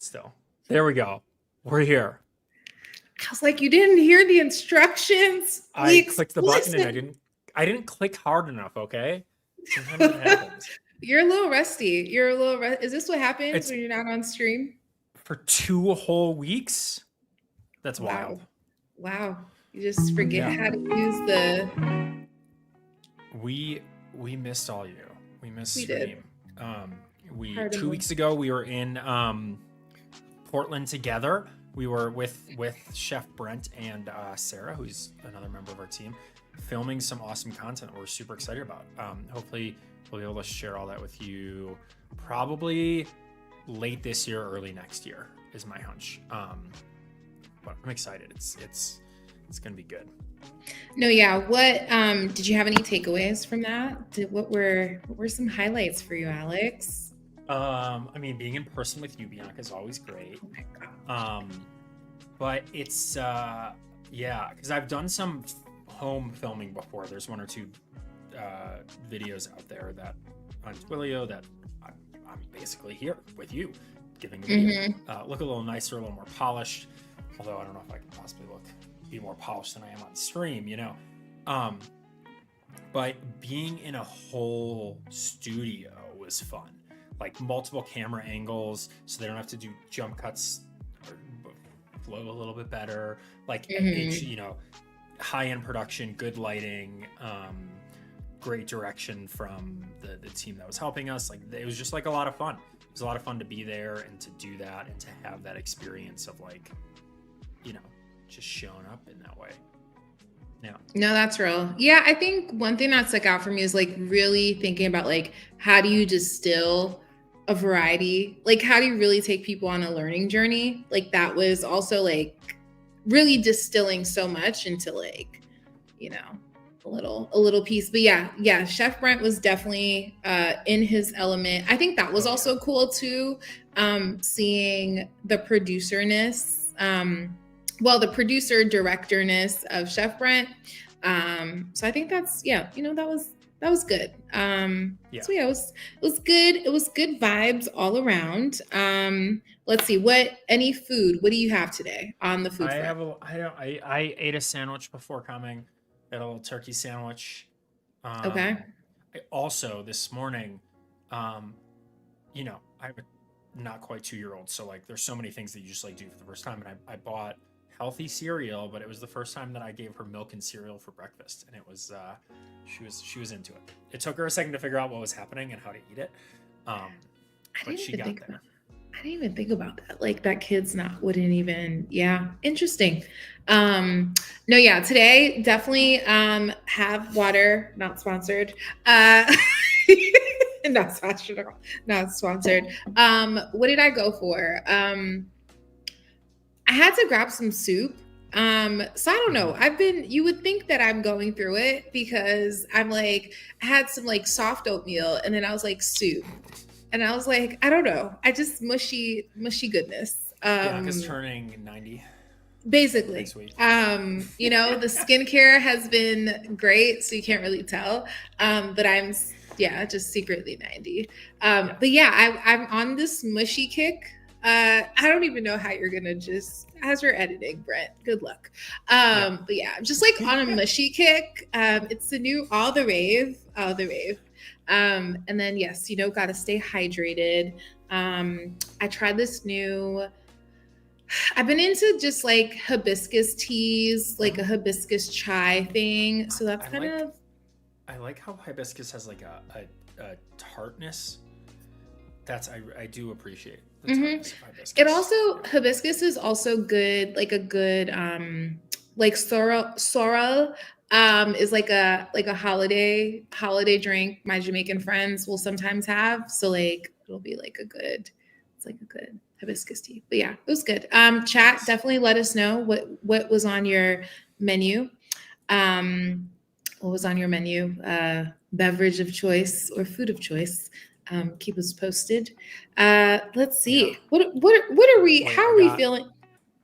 Still. There we go. We're here. I was like, you didn't hear the instructions. I clicked the button and I didn't click hard enough, okay? Sometimes it happens. You're a little rusty. Is this what happens when you're not on stream? For 2 whole weeks? That's wild. Wow. You just forget how to use the... We missed all you. We missed stream. Did. 2 weeks ago we were in Portland together. We were with Chef Brent and Sarah, who's another member of our team, filming some awesome content we're super excited about. Hopefully we'll be able to share all that with you probably late this year, early next year is my hunch. But I'm excited. It's gonna be good. No, yeah. What did you have any takeaways from that? What were some highlights for you, Alex? I mean, being in person with you, Bianca, is always great. Oh my God. But it's because I've done some home filming before. There's 1 or 2 videos out there that on Twilio that I'm basically here with you, giving a video. Look a little nicer, a little more polished. Although I don't know if I can possibly be more polished than I am on stream, you know. But being in a whole studio was fun. Like multiple camera angles, so they don't have to do jump cuts or flow a little bit better. Like you know, high-end production, good lighting, great direction from the team that was helping us. Like it was just like a lot of fun. It was a lot of fun to be there and to do that and to have that experience of like, you know, just showing up in that way. Yeah. No, that's real. Yeah, I think one thing that stuck out for me is like really thinking about like how do you distill a variety? Like how do you really take people on a learning journey? Like that was also like really distilling so much into like, you know, a little piece. But yeah, Chef Brent was definitely in his element. I think that was also cool too, seeing the producerness, the producer directorness of Chef Brent. So I think that's that was good. So yeah, it was good. It was good vibes all around. Let's see, any food? What do you have today on the food front? I ate a sandwich before coming. I had a little turkey sandwich. Okay. I also this morning, you know, I have a not quite 2-year-old, so like there's so many things that you just like do for the first time, and I bought healthy cereal, but it was the first time that I gave her milk and cereal for breakfast, and it was she was into it. It took her a second to figure out what was happening and how to eat it, but she got there. I didn't even think about that. Like that kid's wouldn't even. Yeah, interesting. No, yeah. Today definitely have water. Not sponsored. Not sponsored at all. Not sponsored. What did I go for? I had to grab some soup. So I don't know. You would think that I'm going through it because I'm like, I had some like soft oatmeal and then I was like soup. And I was like, I don't know. I just mushy goodness. Bianca's turning 90. Basically. You know, the skincare has been great, so you can't really tell. But I'm just secretly 90. But yeah, I'm on this mushy kick. I don't even know how you're gonna as you're editing, Brent. Good luck. But yeah, I'm just like on a mushy kick. It's the new all the rave. And then yes, you know, gotta stay hydrated. I tried this new. I've been into just like hibiscus teas, like a hibiscus chai thing. So that's I like how hibiscus has like a tartness. I do appreciate the tartness of hibiscus. Hibiscus is also good, like a good like sorrel is like a holiday drink my Jamaican friends will sometimes have. So like it'll be like a good hibiscus tea. But yeah, it was good. Chat, definitely let us know what was on your menu. What was on your menu? Beverage of choice or food of choice. Keep us posted. Let's see. Yeah. What are we? How are we feeling?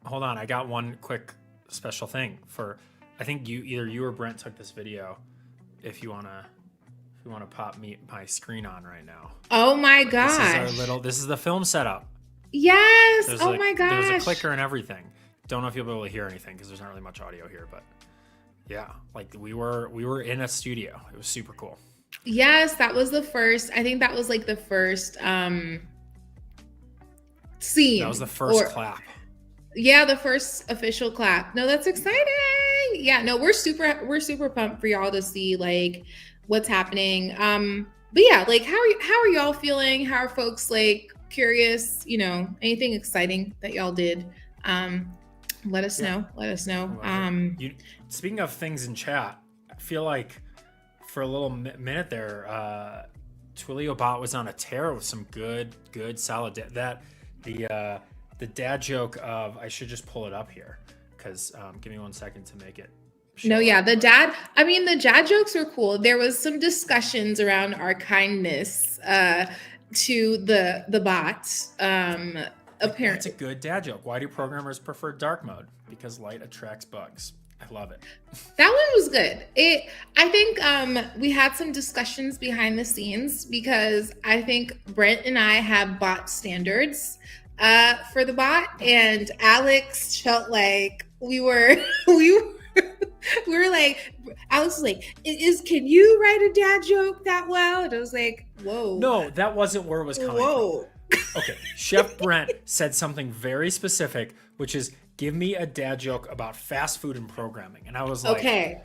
Hold on, I got one quick special thing for. I think either you or Brent took this video. If you wanna pop my screen on right now. Oh my gosh! This is the film setup. Yes. There's Oh like my there's a gosh. clicker and everything. Don't know if you'll be able to hear anything because there's not really much audio here, but yeah, like we were in a studio. It was super cool. Yes, that was the first. I think that was like the first That was the scene, first or clap. yeah, the first official clap. No, that's exciting. Yeah, no, we're super pumped for y'all to see like what's happening. But yeah, like how are y'all feeling? How are folks like curious, anything exciting that y'all did? Let us Yeah. know. Let us know. Speaking of things in chat, I feel like for a little minute there, Twilio bot was on a tear with some good solid the dad joke of, I should just pull it up here because give me 1 second to make it No, yeah, up. the dad jokes were cool. There was some discussions around our kindness to the bot. That's a Apparently, good dad joke. Why do programmers prefer dark mode? Because light attracts bugs. I love it. that one was good. I think we had some discussions behind the scenes because I think Brent and I have bot standards for the bot, and Alex felt like we were we were like, Alex was like, can you write a dad joke that well? And I was like, whoa. No, that wasn't where it was coming from. Okay, Chef Brent said something very specific, which is, give me a dad joke about fast food and programming. And I was like, okay,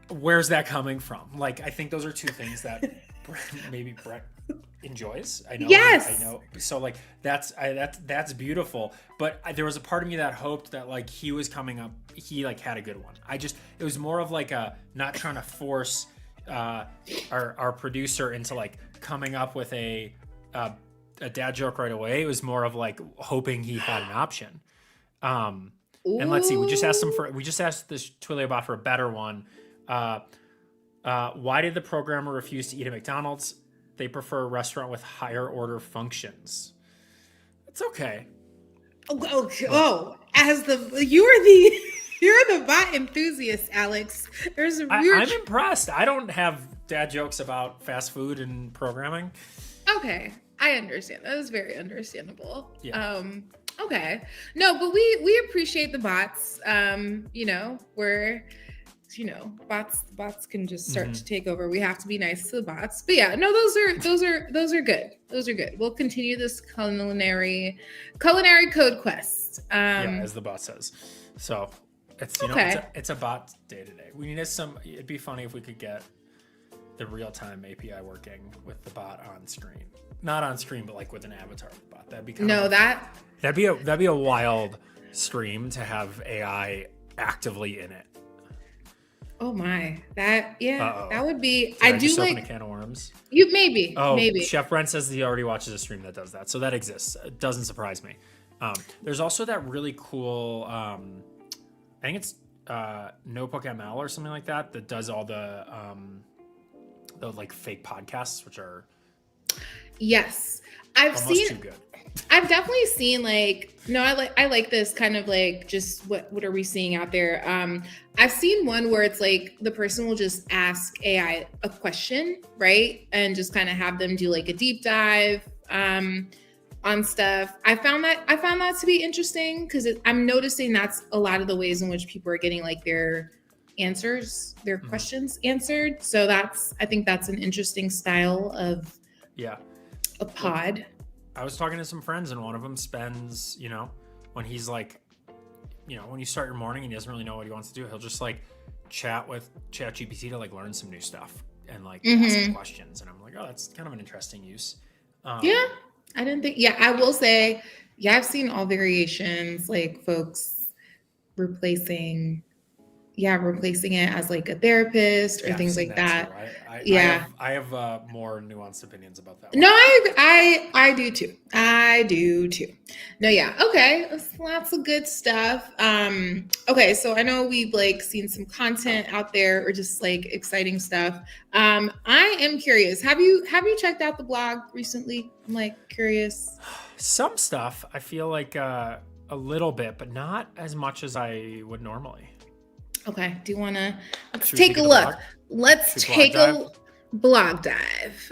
where's that coming from? Like, I think those are two things that Brent enjoys. I know. Yes. I know. So like that's beautiful. But there was a part of me that hoped that like he was coming up. He like had a good one. It was more of like a not trying to force our producer into like coming up with a dad joke right away. It was more of like hoping he had an option. And let's see. We just asked this Twilio bot for a better one. Why did the programmer refuse to eat at McDonald's? They prefer a restaurant with higher order functions. It's okay. You're the bot enthusiast, Alex. I'm impressed. I don't have dad jokes about fast food and programming. Okay, I understand. That is very understandable. Yeah. Okay. No, but we appreciate the bots. Bots can just start to take over. We have to be nice to the bots. But yeah, no, those are good. Those are good. We'll continue this culinary code quest. Yeah, as the bot says. So it's it's a bot day to day. We need it'd be funny if we could get the Realtime API working with the bot on screen. Not on screen, but like with an avatar of the bot. That'd be that'd be a wild stream to have AI actively in it. Oh my, that would be. Did I do just open a can of worms. Maybe. Chef Brent says he already watches a stream that does that, so that exists. It doesn't surprise me. There's also that really cool. I think it's Notebook ML or something like that does all the like fake podcasts, which are almost too good. I've definitely seen I like this kind of like just what are we seeing out there? I've seen one where it's like the person will just ask AI a question, right? And just kind of have them do like a deep dive on stuff. I found that to be interesting because I'm noticing that's a lot of the ways in which people are getting like their answers, their questions answered. So I think that's an interesting style of a pod. I was talking to some friends and one of them spends, when he's like, when you start your morning and he doesn't really know what he wants to do, he'll just like chat with ChatGPT to like learn some new stuff and like ask him questions. And I'm like, oh, that's kind of an interesting use. I didn't think, I will say, I've seen all variations, like folks replacing it as like a therapist or things like that. I have more nuanced opinions about that. No, I do too. No, yeah. Okay. That's lots of good stuff. Okay. So I know we've like seen some content out there or just like exciting stuff. I am curious. Have you checked out the blog recently? I'm like curious. Some stuff I feel like a little bit, but not as much as I would normally. Okay. Do you want to take a look? Let's take a blog dive.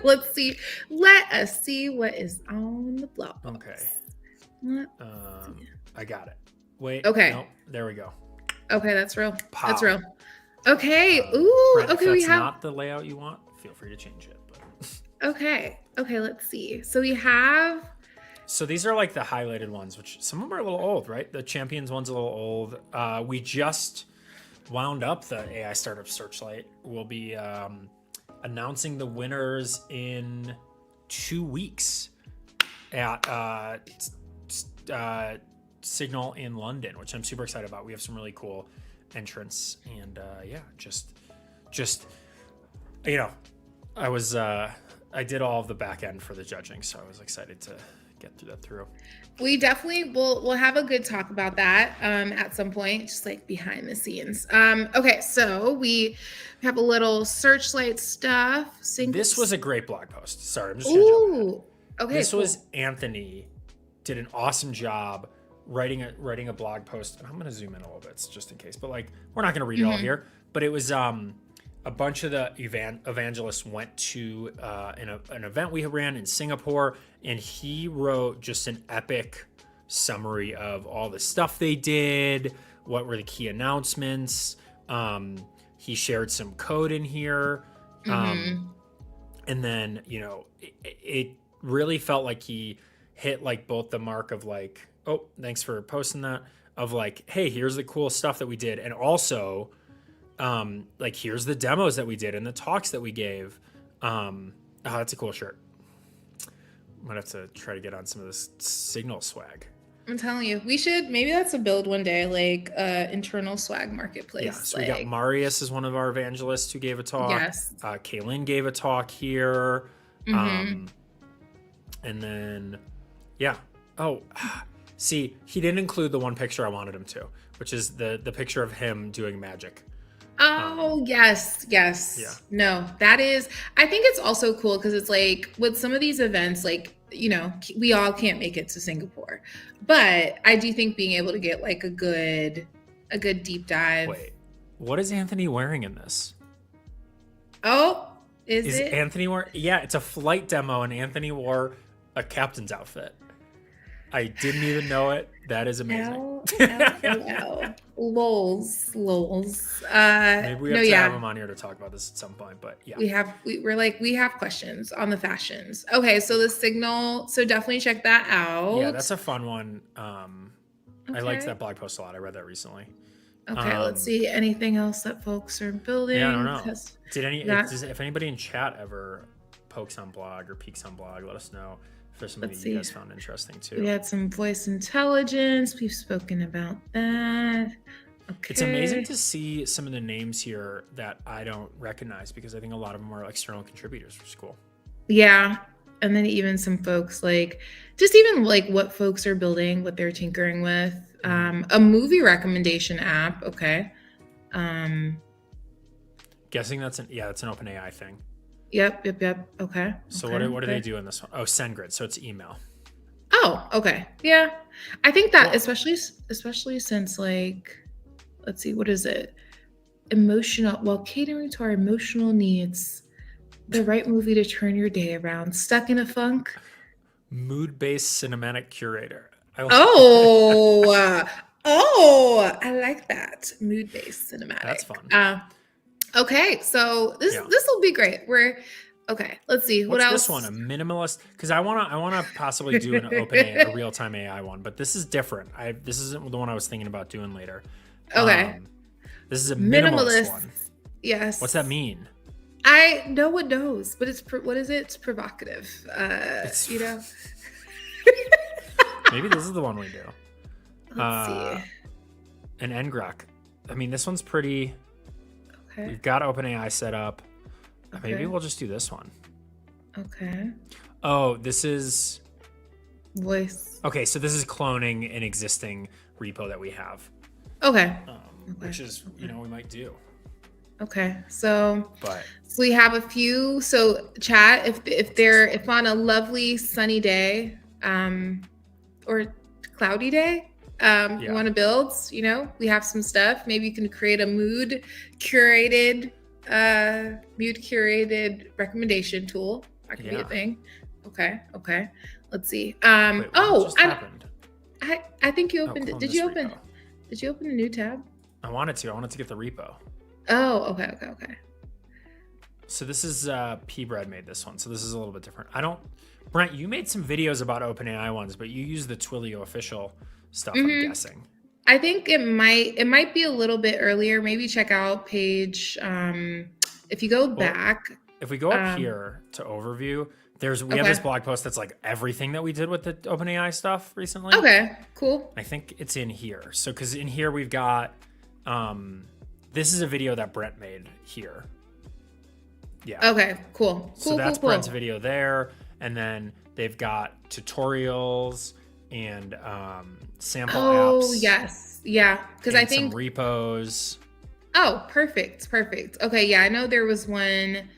Let's see. Let us see what is on the blog. Okay. I got it. Wait. Okay. Nope. There we go. Okay, that's real. Pow. That's real. Okay. Ooh. Brent, okay, if we that's have not the layout you want, feel free to change it. But... Okay. Okay, let's see. So we have. So these are like the highlighted ones, which some of them are a little old, right? The Champions one's a little old. We just wound up the AI Startup Searchlight. We'll be announcing the winners in 2 weeks at Signal in London, which I'm super excited about. We have some really cool entrants, and yeah, just you know, I did all of the back end for the judging, so I was excited to get that through. We definitely we'll have a good talk about that at some point, just like behind the scenes. Okay, so we have a little Searchlight stuff. This was a great blog post. Sorry, I'm just gonna jump ahead. Okay. This was Anthony did an awesome job writing a blog post. I'm gonna zoom in a little bit just in case, but like we're not gonna read it all here. But it was a bunch of the evangelists went to an event we ran in Singapore, and he wrote just an epic summary of all the stuff they did, what were the key announcements. He shared some code in here. And then, you know, it really felt like he hit like both the mark of like, oh, thanks for posting that, of like, hey, here's the cool stuff that we did. And also, like, here's the demos that we did and the talks that we gave. Oh, that's a cool shirt. I'm gonna have to try to get on some of this Signal swag. I'm telling you, we should, maybe that's a build one day, like internal swag marketplace. Yeah, so we got Marius as one of our evangelists who gave a talk. Yes. Kaylin gave a talk here. And then, yeah. Oh, see, he didn't include the one picture I wanted him to, which is the picture of him doing magic. Oh, yes. Yeah. No, that is, I think it's also cool because it's like with some of these events, like, you know, we all can't make it to Singapore, but I do think being able to get like a good deep dive. Wait, what is Anthony wearing in this? Oh, is it? Anthony wearing? Yeah, it's a flight demo, and Anthony wore a captain's outfit. I didn't even know it. That is amazing. Lols. Maybe we have to have him on here to talk about this at some point, but yeah. We have questions on the fashions. Okay, so the Signal, so definitely check that out. Yeah, that's a fun one. I liked that blog post a lot. I read that recently. Okay, let's see. Anything else that folks are building? Yeah, I don't know. If anybody in chat ever pokes on blog or peeks on blog, let us know. There's something that you guys found interesting too. We had some voice intelligence. We've spoken about that. Okay. It's amazing to see some of the names here that I don't recognize because I think a lot of them are external contributors, which is cool. Yeah. And then even some folks like, just even like what folks are building, what they're tinkering with. A movie recommendation app. Okay. Guessing that's an OpenAI thing. Yep. Okay. So what do they do in this one? Oh, SendGrid. So it's email. Oh, okay. Yeah. I think that especially since like, let's see, what is it? Catering to our emotional needs. The right movie to turn your day around. Stuck in a funk? Mood-based cinematic curator. I like that. Mood-based cinematic. That's fun. Okay, so this will be great. Let's see. What else? This one? A minimalist? Because I wanna possibly do an OpenAI, a real-time AI one, but this is different. This isn't the one I was thinking about doing later. Okay. This is a minimalist one. Yes. What's that mean? No one knows, but what is it? It's provocative. You know. Maybe this is the one we do. Let's see. An ngrok. I mean, this one's pretty. Okay. We've got OpenAI set up. Okay. Maybe we'll just do this one. Okay. Oh, this is voice. Okay, so this is cloning an existing repo that we have. Okay. Which is, we might do. Okay, so But we have a few. So chat, if on a lovely sunny day, or cloudy day, you want to build, we have some stuff. Maybe you can create a mood curated recommendation tool. That could be a Yeah. thing. Okay. Okay. Let's see. Wait, what just happened? I think you Oh, opened it. clone Did this you open? repo. Did you open a new tab? I wanted to get the repo. Oh, okay. Okay. Okay. So this is P-Bread made this one. So this is a little bit different. Brent, you made some videos about OpenAI ones, but you use the Twilio official stuff, I'm guessing. I think it might be a little bit earlier. Maybe check out page if you go back. If we go up here to overview, we have this blog post that's like everything that we did with the OpenAI stuff recently. Okay, cool. I think it's in here. So because in here we've got this is a video that Brent made here. Yeah. Okay, cool. So that's Brent's video there. And then they've got tutorials and sample apps. Oh, yes. Yeah. Because I think some repos. Oh, perfect. Perfect. Okay. Yeah. I know there was one.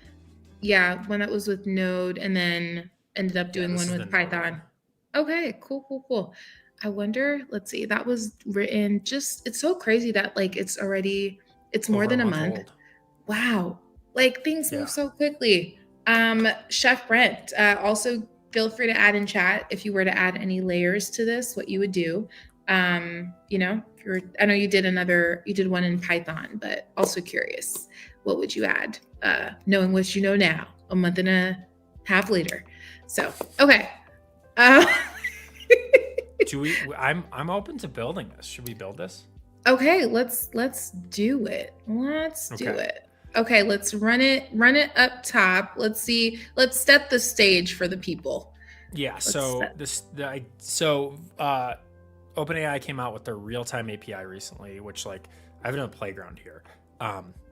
Yeah. One that was with Node and then ended up doing one with Python. Okay. Cool. Cool. Cool. I wonder, let's see, that was written it's so crazy that like it's more than a month. Old. Wow. Like things move so quickly. Chef Brent, also feel free to add in chat if you were to add any layers to this, what you would do. You know, I know you did one in Python, but also curious, what would you add? Knowing what you know now, a month and a half later. So, okay. I'm open to building this. Should we build this? Okay, let's do it. Let's do it. Okay, let's run it up top. Let's see. Let's set the stage for the people. Yeah. OpenAI came out with their Realtime API recently, which like I have no playground here.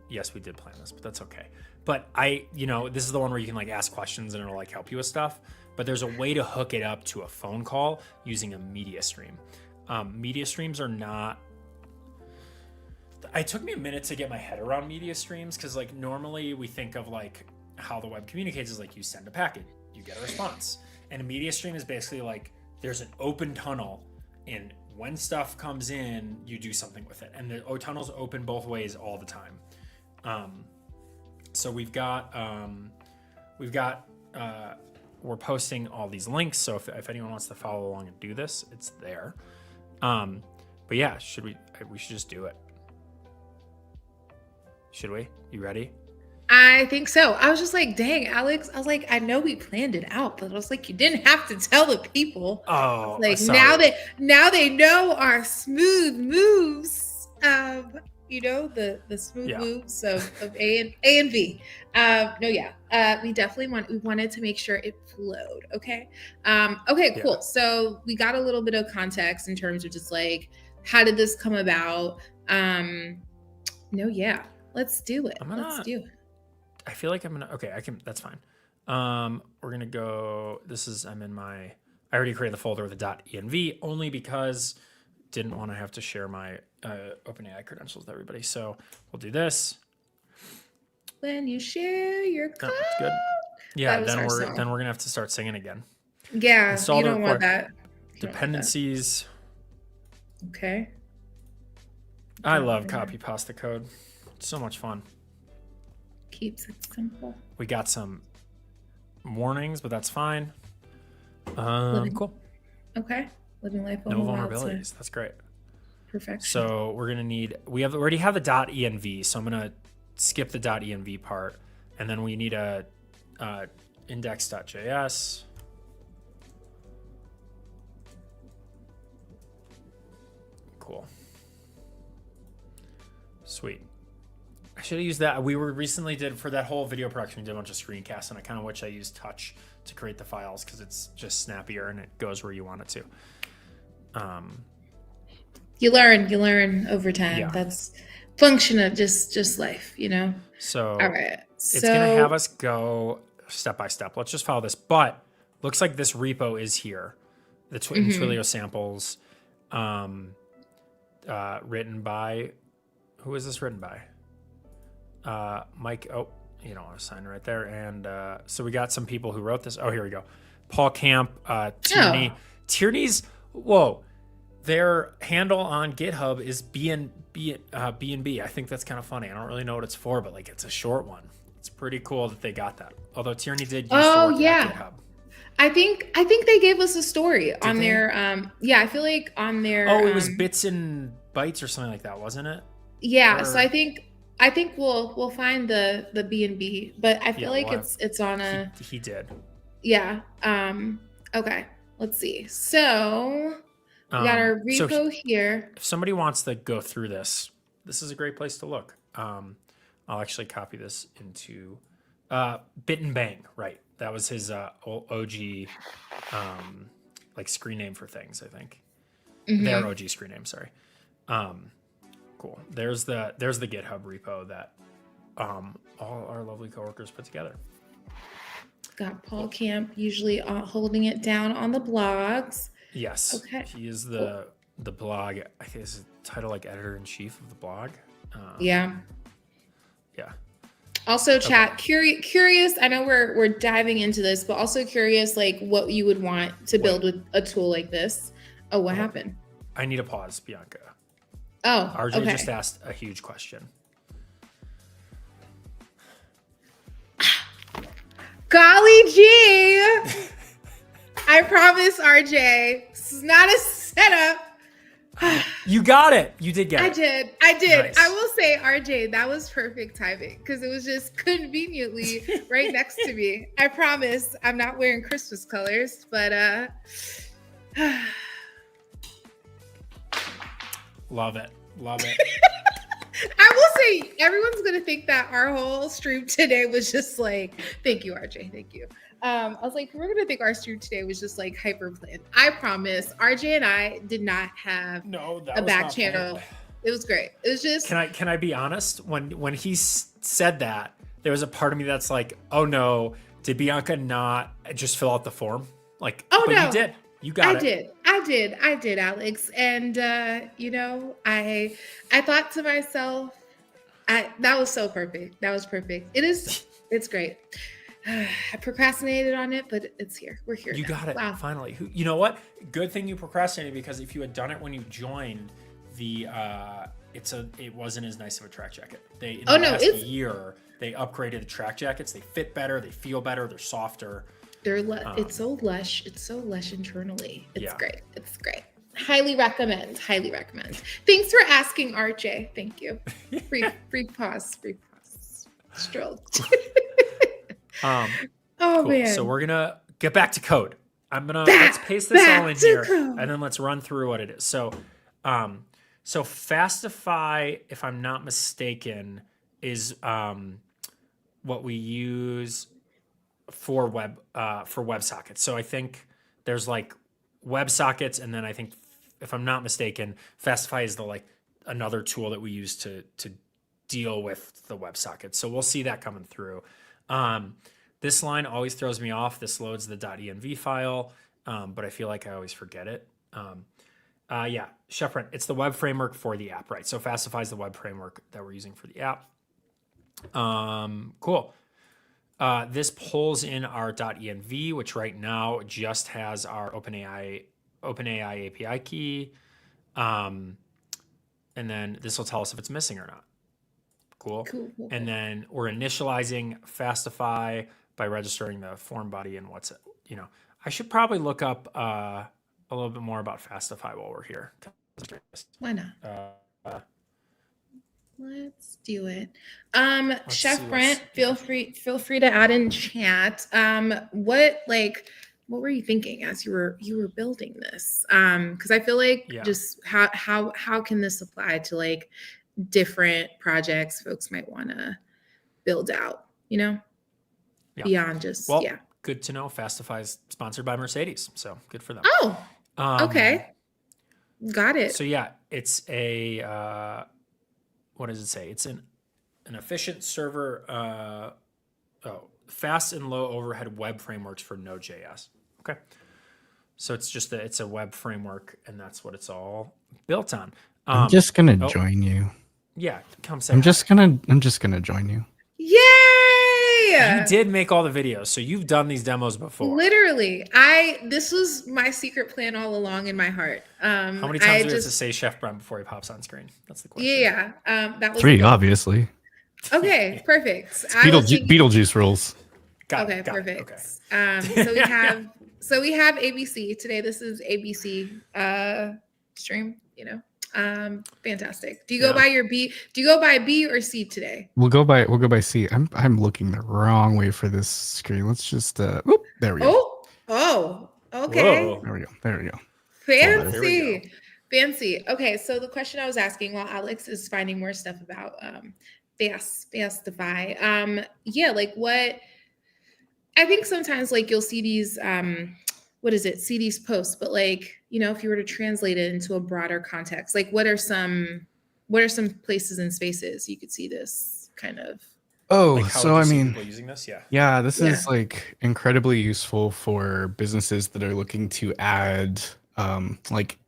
Yes, we did plan this, but that's okay. But this is the one where you can like ask questions and it'll like help you with stuff. But there's a way to hook it up to a phone call using a media stream. Media streams are not. It took me a minute to get my head around media streams because like normally we think of like how the web communicates is like you send a packet, you get a response. And a media stream is basically like there's an open tunnel and when stuff comes in, you do something with it. And the tunnel's open both ways all the time. So we've got we're posting all these links. So if anyone wants to follow along and do this, it's there. But yeah, we should just do it. Should we? You ready? I think so. I was just like, dang, Alex. I was like, I know we planned it out, but I was like, you didn't have to tell the people. Oh, like sorry. now they know our smooth moves. The smooth moves of A and B. We wanted to make sure it flowed. Okay. Okay, cool. Yeah. So we got a little bit of context in terms of just like, how did this come about? Let's do it. Let's do it. I feel like that's fine. We're gonna go, I already created the folder with the .env only because didn't want to have to share my OpenAI credentials with everybody. So we'll do this. When you share your code. That's good. Yeah, then we're gonna have to start singing again. Yeah, you don't want that. Dependencies. Okay. I love copy pasta code. It's so much fun. Keeps it simple. We got some warnings, but that's fine. Cool. Okay. Living life on no vulnerabilities. That's great. Perfection. So we're gonna need. We already have the .env, so I'm gonna skip the .env part, and then we need a index.js. Cool. Sweet. I should have used that. We were recently for that whole video production, we did a bunch of screencasts, and I kind of wish I used Touch to create the files because it's just snappier and it goes where you want it to. You learn over time. Yeah. That's function of just life, So all right. It's gonna have us go step by step. Let's just follow this. But looks like this repo is here. The Twilio samples, written by. Who is this written by? Mike. Oh, you don't want to sign right there. And so we got some people who wrote this. Oh, here we go. Paul Camp, Tierney. Tierney's. Whoa. Their handle on GitHub is BNB. I think that's kind of funny. I don't really know what it's for, but like it's a short one. It's pretty cool that they got that. Although Tierney did used to Oh work yeah. at GitHub. I think they gave us a story Did on they? their yeah, I feel like on their Oh, it was Bits and Bytes or something like that, wasn't it? yeah, Or, so I think we'll find the B&B, but I feel like it's on a he did. yeah. Okay, let's see. So we got our repo here. If somebody wants to go through this, this is a great place to look. I'll actually copy this into Bit and Bang, right? That was his OG like screen name for things, I think. Their OG screen name, sorry. Cool. There's the GitHub repo that all our lovely coworkers put together. Got Paul Camp usually holding it down on the blogs. Yes. Okay. He is the blog. I think it's the title like editor-in-chief of the blog. Yeah. Yeah. Also, chat, curious. I know we're diving into this, but also curious, like what you would want to build with a tool like this. Oh, what happened? I need a pause, Bianca. Oh, RJ okay. just asked a huge question. Golly gee! I promise, RJ, this is not a setup. You got it. You did get it. I did. Nice. I will say, RJ, that was perfect timing because it was just conveniently right next to me. I promise I'm not wearing Christmas colors, but Love it. I will say everyone's gonna think that our whole stream today was just like, thank you, RJ, thank you. I was like, we're gonna think our stream today was just like hyper planned. I promise, RJ and I did not have a back channel. Planned. It was great. It was just. Can I be honest? When he said that, there was a part of me that's like, oh no, did Bianca not just fill out the form? Like, oh but no, you did. You got it. I did, Alex. And you know, I thought to myself, that was so perfect. That was perfect. It's great. I procrastinated on it, but it's here. We're here. You now. got it. Wow. Finally. You know what? Good thing you procrastinated, because if you had done it when you joined, it wasn't as nice of a track jacket. In the last year, they upgraded the track jackets. They fit better. They feel better. They're softer. It's so lush. It's so lush internally. It's great. It's great. Highly recommend. Highly recommend. Thanks for asking, RJ. Thank you. Brief pause. Strolled. Oh cool. Man. So we're gonna get back to code. Let's paste this all in here, and then let's run through what it is. So Fastify, if I'm not mistaken, is what we use for WebSockets. So I think there's like WebSockets, and then I think, if I'm not mistaken, Fastify is another tool that we use to deal with the WebSockets. So we'll see that coming through. This line always throws me off. This loads the .env file, but I feel like I always forget it. Chef Brent, it's the web framework for the app, right? So Fastify is the web framework that we're using for the app. Cool. This pulls in our .env, which right now just has our OpenAI API key. And then this will tell us if it's missing or not. Cool. And then we're initializing Fastify by registering the form body and I should probably look up a little bit more about Fastify while we're here. Why not? Let's do it. Chef Brent, feel free to add in chat. What were you thinking as you were building this? Because I feel like just how can this apply to different projects folks might want to build out, beyond just Good to know. Fastify is sponsored by Mercedes, so good for them. Oh, okay, got it. So it's a what does it say? It's an efficient server, fast and low overhead web frameworks for Node.js. Okay, so it's a web framework, and that's what it's all built on. I'm just gonna join you. Yeah, come say. I'm just gonna join you. Yay! You did make all the videos, so you've done these demos before. Literally, this was my secret plan all along in my heart. How many times do you have to say Chef Brent before he pops on screen? That's the question. Yeah. That was 3, obviously. Okay, perfect. I was thinking, Beetlejuice rules. Got okay, it. perfect. Okay. So we have ABC today. This is ABC stream, you know. Fantastic. Do you go Yeah. by your B? Do you go by B or C today? We'll go by C. I'm looking the wrong way for this screen. Let's just whoop, there we go. Oh, okay. Whoa. There we go. There we go. Here we go. Fancy. Okay, so the question I was asking while Alex is finding more stuff about Fastify. Yeah, like what I think sometimes like you'll see these what is it? See these posts, but like, you know, if you were to translate it into a broader context, like what are some places and spaces you could see this kind of Oh, Like how so would you I see mean, people using this? Yeah. yeah, this Yeah. is like incredibly useful for businesses that are looking to add like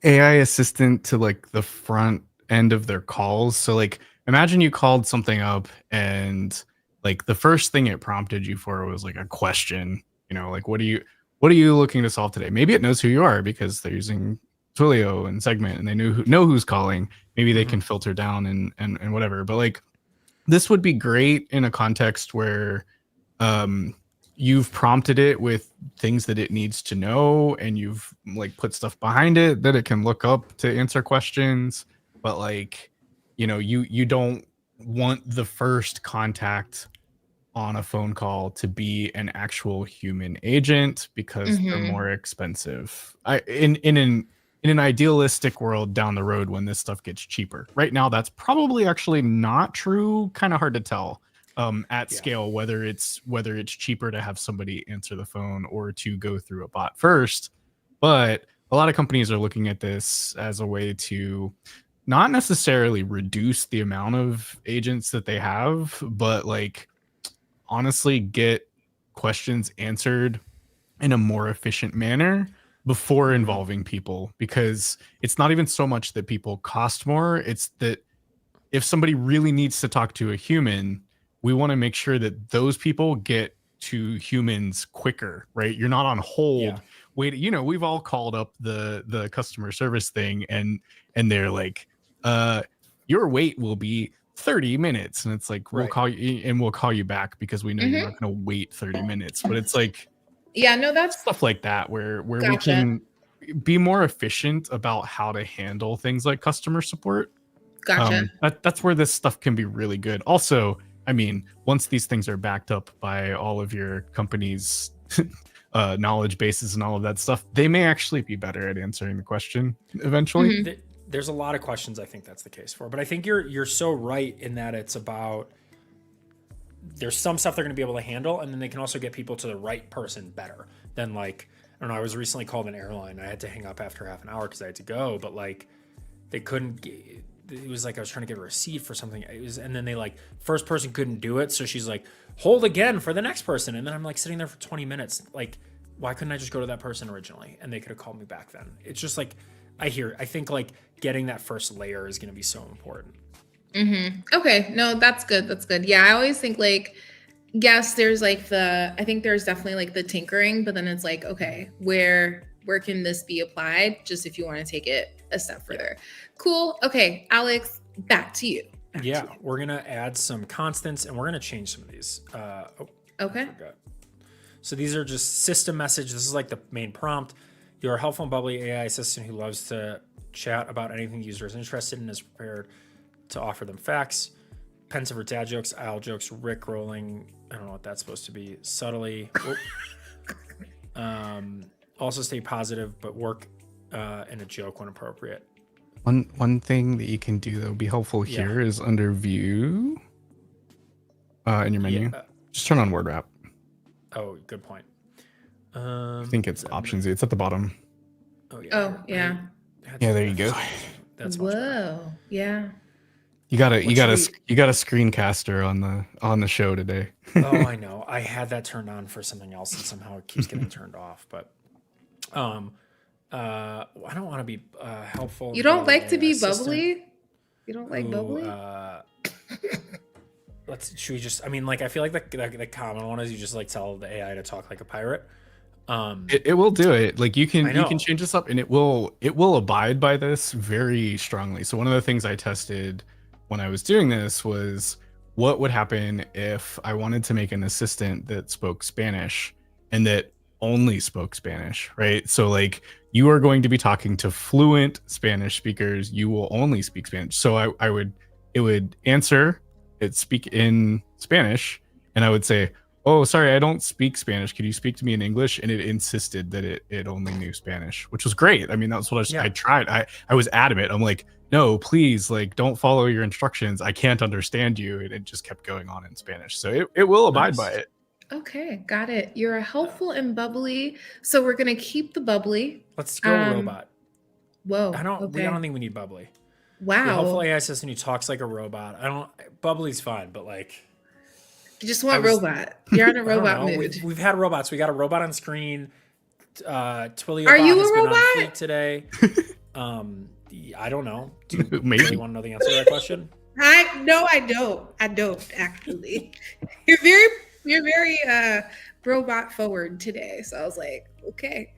AI assistant to like the front end of their calls. So like imagine you called something up and like the first thing it prompted you for was like a question, you know, like what are you looking to solve today? Maybe it knows who you are because they're using Twilio and Segment and they know who's calling. Maybe they can filter down and whatever. But like this would be great in a context where you've prompted it with things that it needs to know and you've like put stuff behind it that it can look up to answer questions, but like, you know, you don't want the first contact on a phone call to be an actual human agent because they're more expensive. In an idealistic world down the road when this stuff gets cheaper. Right now that's probably actually not true, kind of hard to tell at scale whether it's cheaper to have somebody answer the phone or to go through a bot first. But a lot of companies are looking at this as a way to not necessarily reduce the amount of agents that they have, but like honestly get questions answered in a more efficient manner before involving people, because it's not even so much that people cost more, it's that if somebody really needs to talk to a human, we want to make sure that those people get to humans quicker, right? You're not on hold. Wait, you know, we've all called up the customer service thing and they're like, your wait will be 30 minutes. And it's like, we'll call you and we'll call you back because we know you're not going to wait 30 minutes. But it's like, yeah, no, that's stuff like that where we gotcha. can be more efficient about how to handle things like customer support. Gotcha. That's where this stuff can be really good. Also, I mean, once these things are backed up by all of your company's knowledge bases and all of that stuff, they may actually be better at answering the question eventually. There's a lot of questions I think that's the case for, but I think you're so right in that it's about there's some stuff they're going to be able to handle, and then they can also get people to the right person better than like, I don't know, I was recently called an airline. I had to hang up after half an hour because I had to go, but like they couldn't, it was like I was trying to get a receipt for something. It was, and then they like, first person couldn't do it. So she's like, hold again for the next person. And then I'm like sitting there for 20 minutes. Like, why couldn't I just go to that person originally? And they could have called me back then. It's just like, I think like getting that first layer is going to be so important. Okay, no, that's good. That's good. Yeah, I always think like, yes, there's like I think there's definitely like the tinkering, but then it's like, okay, where can this be applied? Just if you want to take it a step further. Cool. Okay, Alex, back to you. We're going to add some constants and we're going to change some of these. Okay. So these are just system message. This is like the main prompt. You're a helpful and bubbly AI assistant who loves to chat about anything the user is interested in and is prepared to offer them facts. Pensive or dad jokes, aisle jokes, Rick rolling. I don't know what that's supposed to be. Subtly. Also stay positive, but work in a joke when appropriate. One thing that you can do that would be helpful here is under view in your menu. Just turn on word wrap. Oh, good point. I think it's options. It's at the bottom. Oh yeah. Oh yeah. Yeah, there you go. That's whoa. Yeah. You got a screencaster on the show today. Oh, I know. I had that turned on for something else and somehow it keeps getting turned off. But I don't want to be helpful. You don't like to be bubbly? You don't like bubbly? Should we just? I mean, like I feel like the common one is you just like tell the AI to talk like a pirate. It will do it. Like you can change this up and it will abide by this very strongly. So one of the things I tested when I was doing this was what would happen if I wanted to make an assistant that spoke Spanish and that only spoke Spanish, right? So like you are going to be talking to fluent Spanish speakers. You will only speak Spanish. So it would answer, it speak in Spanish, and I would say, "Oh, sorry, I don't speak Spanish. Could you speak to me in English?" And it insisted that it only knew Spanish, which was great. I mean, that's what I tried. I was adamant. I'm like, no, please, like, don't follow your instructions. I can't understand you. And it just kept going on in Spanish. So it will abide by it. Okay, got it. You're helpful and bubbly. So we're gonna keep the bubbly. Let's go robot. Whoa. I don't think we need bubbly. Wow. The helpful AI assistant who talks like a robot. Bubbly's fine, but like you just want robot. You're in a robot mood. We've had robots. We got a robot on screen. Twilio Are you has a been robot? on fleek today. I don't want to know the answer to that question? No, I don't. I don't actually. You're very robot forward today. So I was like, okay.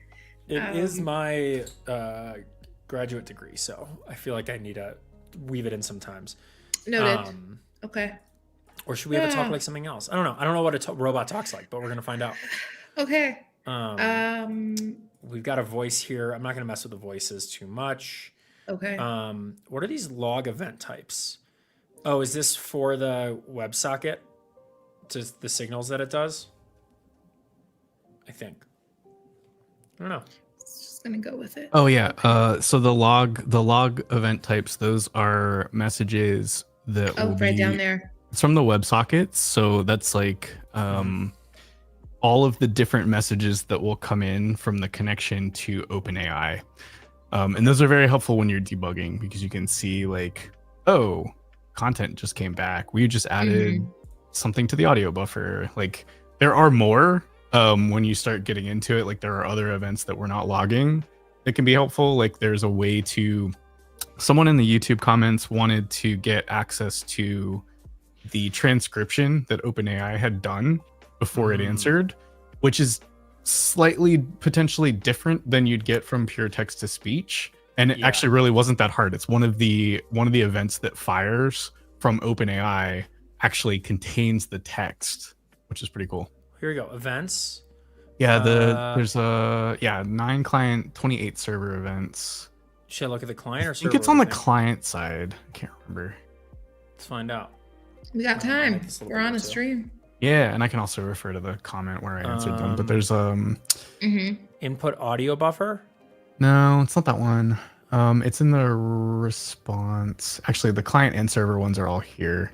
It is my graduate degree, so I feel like I need to weave it in sometimes. Noted. Okay. Or should we ever talk like something else? I don't know. I don't know what a robot talks like, but we're gonna find out. Okay. We've got a voice here. I'm not gonna mess with the voices too much. Okay. What are these log event types? Oh, is this for the WebSocket? To the signals that it does? I think. I don't know. Just gonna go with it. Oh yeah. So the log event types, those are messages that will right be down there. It's from the WebSockets. So that's like all of the different messages that will come in from the connection to OpenAI. And those are very helpful when you're debugging because you can see like, oh, content just came back. We just added something to the audio buffer. Like there are more when you start getting into it. Like there are other events that we're not logging that can be helpful. Like there's a way to, someone in the YouTube comments wanted to get access to the transcription that OpenAI had done before it answered, which is slightly potentially different than you'd get from pure text to speech. And it actually really wasn't that hard. It's one of the events that fires from OpenAI actually contains the text, which is pretty cool. Here we go. Events. Yeah, there's 9 client, 28 server events. Should I look at the client or server? I think it's on the client side. I can't remember. Let's find out. We got time. We're on a stream. Yeah, and I can also refer to the comment where I answered them. But there's input audio buffer. No, it's not that one. It's in the response. Actually, the client and server ones are all here.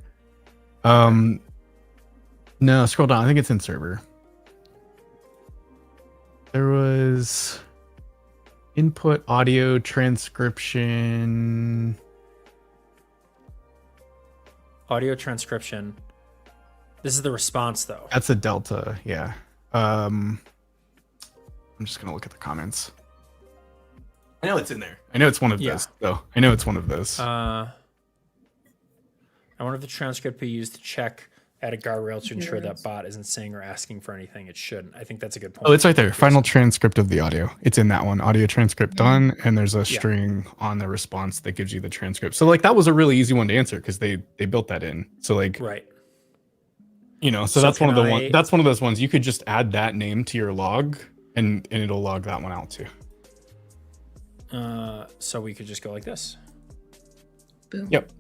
No, scroll down. I think it's in server. There was input audio transcription. Audio transcription. This is the response though. That's a delta, yeah. I'm just gonna look at the comments. I know it's in there. I know it's one of those, though. I know it's one of those. I wonder if the transcript be used to check at a guardrail to ensure that bot isn't saying or asking for anything it shouldn't. I think that's a good point. Oh, it's right there. Final transcript of the audio. It's in that one. Audio transcript done, and there's a string on the response that gives you the transcript. So like that was a really easy one to answer because they built that in. So like right. You know, so that's one of the that's one of those ones you could just add that name to your log and it'll log that one out too. So we could just go like this. Boom. Yep.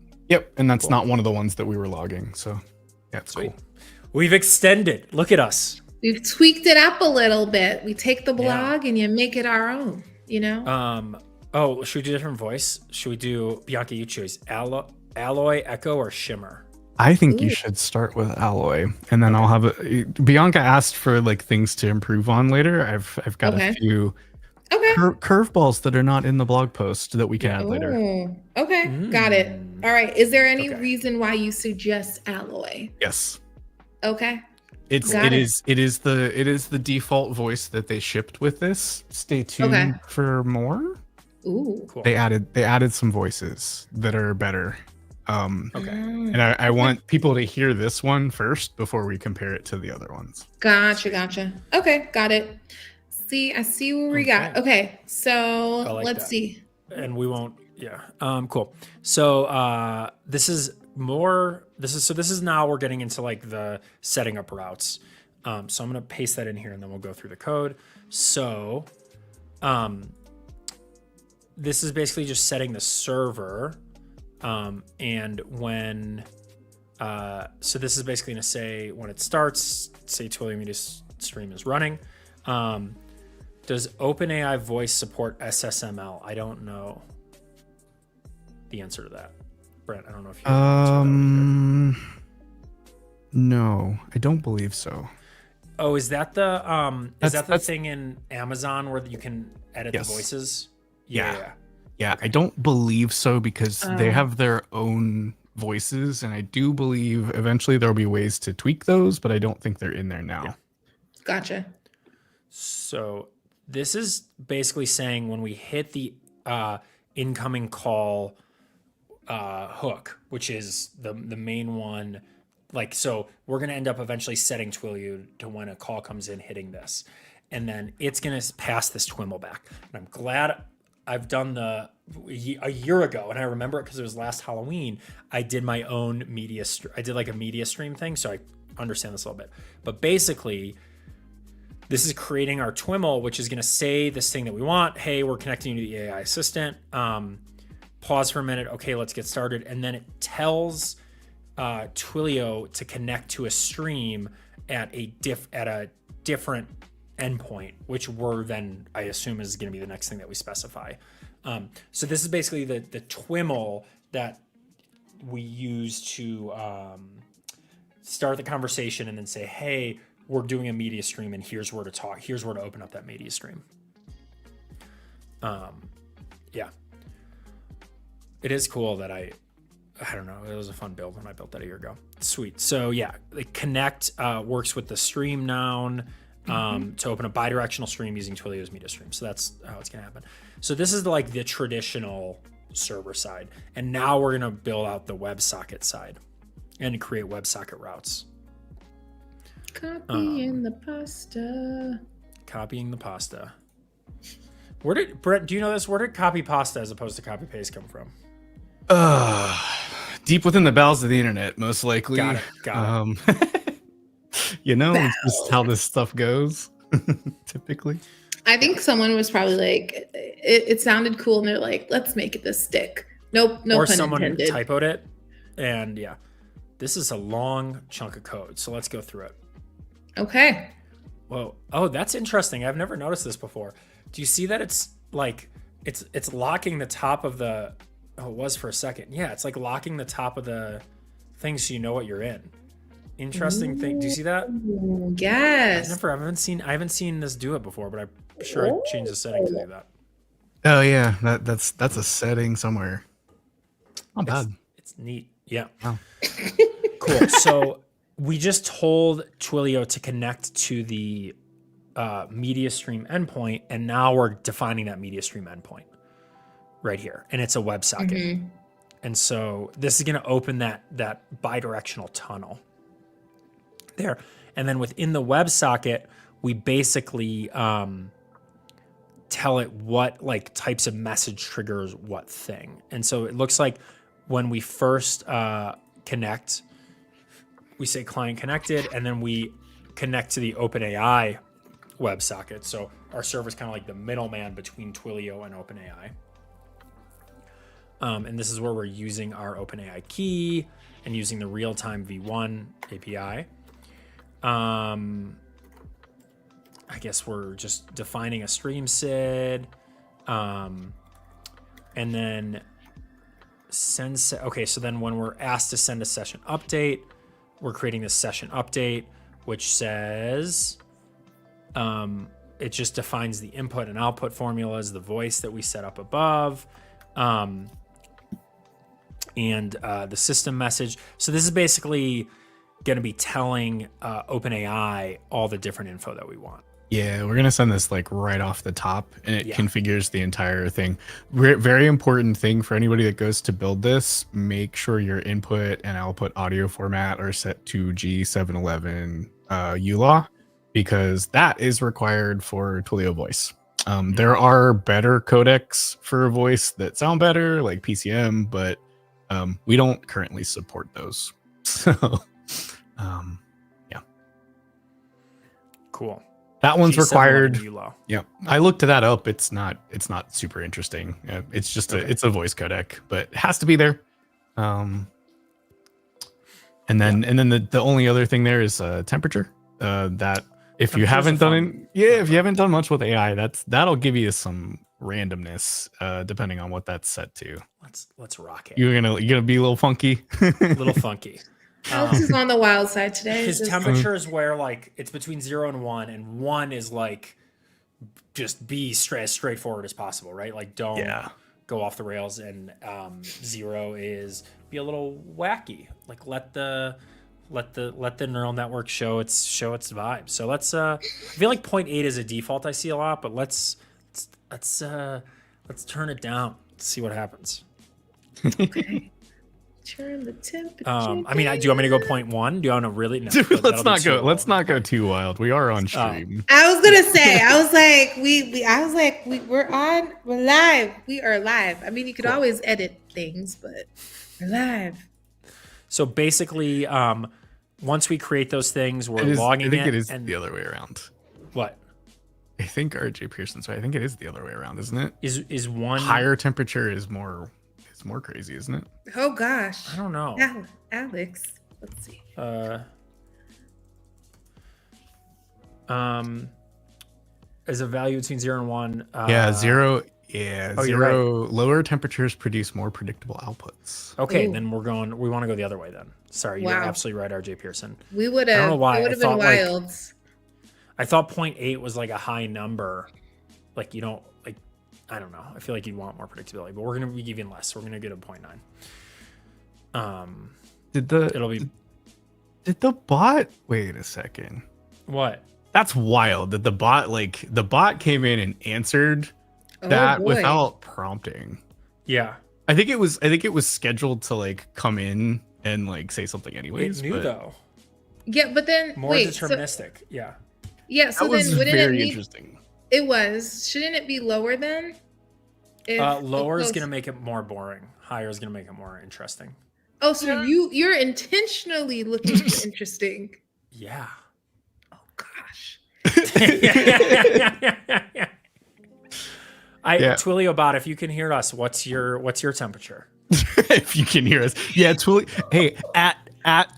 And that's not one of the ones that we were logging. So yeah, it's cool. We've extended. Look at us. We've tweaked it up a little bit. We take the blog and you make it our own, you know? Oh, should we do a different voice? Should we do, Bianca, you choose Alloy, Echo, or Shimmer? I think you should start with Alloy, and then I'll have a. Bianca asked for like things to improve on later. I've got a few curveballs that are not in the blog post that we can add later. Okay, got it. All right. Is there any reason why you suggest Alloy? Yes. Okay. It is the default voice that they shipped with this. Stay tuned for more. Ooh, cool. They added some voices that are better. And I want people to hear this one first before we compare it to the other ones. Gotcha. Okay, got it. I see what we got. Okay, so let's see. And we won't. Yeah. Cool. So this is more, this is now we're getting into like the setting up routes. So I'm going to paste that in here and then we'll go through the code. So this is basically just setting the server. And when, so this is basically going to say when it starts, say Twilio Media Stream is running. Does OpenAI voice support SSML? I don't know the answer to that. Brent, I don't know if you no, I don't believe so. Oh, is that the thing in Amazon where you can edit the voices? Yeah. Okay. I don't believe so because they have their own voices, and I do believe eventually there'll be ways to tweak those, but I don't think they're in there now. Yeah. Gotcha. So this is basically saying when we hit the incoming call hook, which is the main one, like, so we're going to end up eventually setting Twilio to when a call comes in, hitting this, and then it's going to pass this TWIML back. And I'm glad I've done a year ago, and I remember it because it was last Halloween. I did my own I did like a media stream thing, so I understand this a little bit. But basically, this is creating our TWIML, which is going to say this thing that we want. Hey, we're connecting you to the AI assistant. Pause for a minute. Okay, let's get started. And then it tells Twilio to connect to a stream at a different endpoint, which we're then, I assume, is going to be the next thing that we specify. So this is basically the TWIML that we use to start the conversation and then say, hey, we're doing a media stream and here's where to talk. Here's where to open up that media stream. Yeah. It is cool that I don't know. It was a fun build when I built that a year ago. Sweet. So yeah, the connect works with the stream noun to open a bidirectional stream using Twilio's media stream. So that's how it's going to happen. So this is like the traditional server side. And now we're going to build out the WebSocket side and create WebSocket routes. Copying the pasta. Copying the pasta. Brett, do you know this? Where did copy pasta as opposed to copy paste come from? Deep within the bowels of the internet, most likely. Got it. You know, it's just how this stuff goes, typically. I think someone was probably like, it sounded cool, and they're like, let's make it this stick. Nope, no or pun someone intended. typoed it, and yeah, this is a long chunk of code, so let's go through it. Okay. Whoa. Oh, that's interesting. I've never noticed this before. Do you see that it's like it's locking the top of the it was for a second. Yeah, it's like locking the top of the thing so you know what you're in. Interesting thing. Do you see that? Yes. I haven't seen this do it before, but I'm sure I changed the setting to do that. Oh yeah, that's a setting somewhere. Not bad. It's neat. Yeah. Wow. Cool. So we just told Twilio to connect to the media stream endpoint, and now we're defining that media stream endpoint right here, and it's a WebSocket. And so this is going to open that bidirectional tunnel there, and then within the WebSocket, we basically tell it what like types of message triggers what thing. And so it looks like when we first connect, we say client connected, and then we connect to the OpenAI WebSocket. So our server is kind of like the middleman between Twilio and OpenAI. And this is where we're using our OpenAI key and using the Realtime v1 API. I guess we're just defining a stream SID. And then okay, so then when we're asked to send a session update, we're creating this session update, which says, it just defines the input and output formulas, the voice that we set up above, and the system message. So this is basically going to be telling OpenAI all the different info that we want. Yeah, we're going to send this like right off the top, and it configures the entire thing. Very important thing for anybody that goes to build this, make sure your input and output audio format are set to G711 ULAW, because that is required for Twilio voice. There are better codecs for voice that sound better, like PCM, but We don't currently support those. So yeah. Cool. That one's required. ULO. Yeah, I looked that up. It's not super interesting. It's just it's a voice codec, but it has to be there. And then the only other thing there is temperature. That if you haven't done if you haven't done much with AI, that'll give you some randomness depending on what that's set to. Let's rock it. You're gonna be a little funky. Little funky. Alex is on the wild side today. His temperature is where like it's between 0 and 1, and 1 is like just be as straightforward as possible, right? Like don't go off the rails, and 0 is be a little wacky. Like let the neural network show its vibe. So let's I feel like 0.8 is a default I see a lot, but let's turn it down. Let's see what happens. Okay. Turn the temperature. I mean, do you want me to go 0.1? Do you want to really? No, Dude, let's not go too wild. We are on stream. I was gonna say, we're live. We are live. I mean, you could always edit things, but we're live. So basically, once we create those things, we're logging it. I think it is the other way around. What? I think RJ Pearson's right. I think it is the other way around, isn't it? Is one higher temperature is more crazy, isn't it? Oh gosh, I don't know. Alex, let's see. Is a value between 0 and 1. 0. Yeah, oh, 0. Right. Lower temperatures produce more predictable outputs. Okay, Ooh. then we want to go the other way then. Sorry, you're absolutely right, RJ Pearson. We would have. I don't know why. It would have been wild. I thought 0.8 was like a high number. Like you don't like. I don't know. I feel like you'd want more predictability, but we're gonna be giving less. We're gonna get a 0.9. Did the bot? Wait a second. What? That's wild. That the bot came in and answered that without prompting. Yeah. I think it was scheduled to like come in and say something anyways. It knew though. Yeah, but then more deterministic. So, yeah. Yeah. So that then wouldn't very interesting. It was. Shouldn't it be lower then? Lower is gonna make it more boring. Higher is gonna make it more interesting. Oh, so you're intentionally looking for interesting. Yeah. Oh gosh. Twilio bot, if you can hear us, what's your temperature? If you can hear us, yeah. Hey, at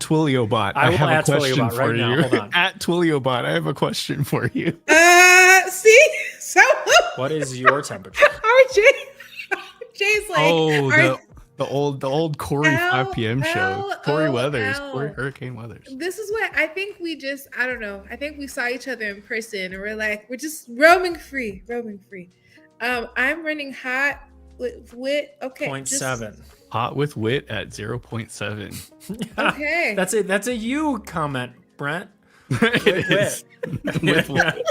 Twilio bot, I have a question for you. Hold on. At Twilio bot, I have a question for you. See, so what is your temperature? RJ's like, the old Corey 5 p.m. show. Corey Weathers, Corey Hurricane Weathers. This is what I think I don't know. I think we saw each other in person and we're just roaming free. I'm running hot with wit. Okay. 0.7. Hot with wit at 0.7. Okay. That's a you comment, Brent. It is. With wit.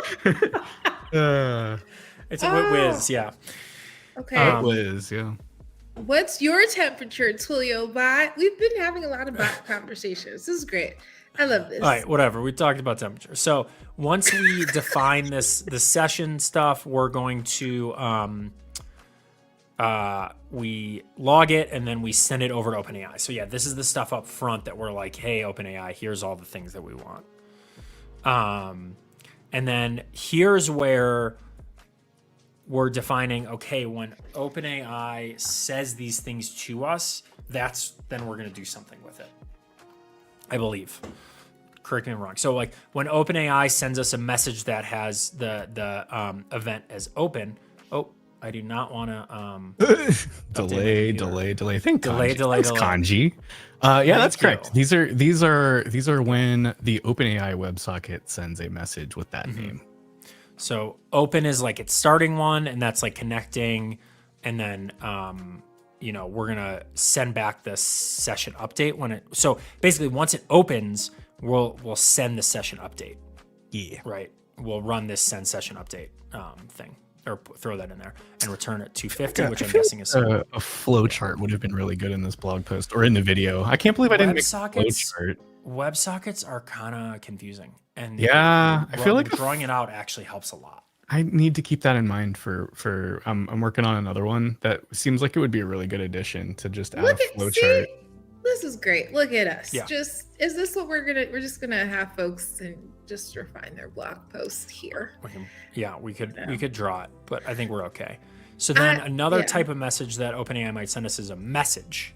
It's a wit whiz, yeah. Okay. Wit whiz, yeah. What's your temperature, Twilio bot? We've been having a lot of bot conversations. This is great. I love this. All right, whatever. We talked about temperature. So once we define the session stuff, we're going to we log it and then we send it over to OpenAI. So yeah, this is the stuff up front that we're like, hey, OpenAI, here's all the things that we want. And then here's where we're defining, okay, when OpenAI says these things to us, then we're going to do something with it. I believe. Correct me if I'm wrong. So like when OpenAI sends us a message that has the event as open, I do not want to delay. Think delay. Kanji. Yeah, that's correct. These are when the OpenAI WebSocket sends a message with that name. So open is like it's starting one, and that's like connecting, and then we're gonna send back the session update when it. So basically, once it opens, we'll send the session update. Yeah. Right. We'll run this send session update thing, or throw that in there and return it 250, which I'm guessing is a flow chart would have been really good in this blog post or in the video. I can't believe I didn't make a flow chart. WebSockets are kind of confusing, and I feel like drawing it out actually helps a lot. I need to keep that in mind for I'm working on another one that seems like it would be a really good addition to just add a Look at flow chart. see, this is great. Look at us. Yeah. Just is this what we're just gonna have folks and just refine their blog post here. We could draw it, but I think we're okay. So then another yeah. type of message that OpenAI might send us is a message.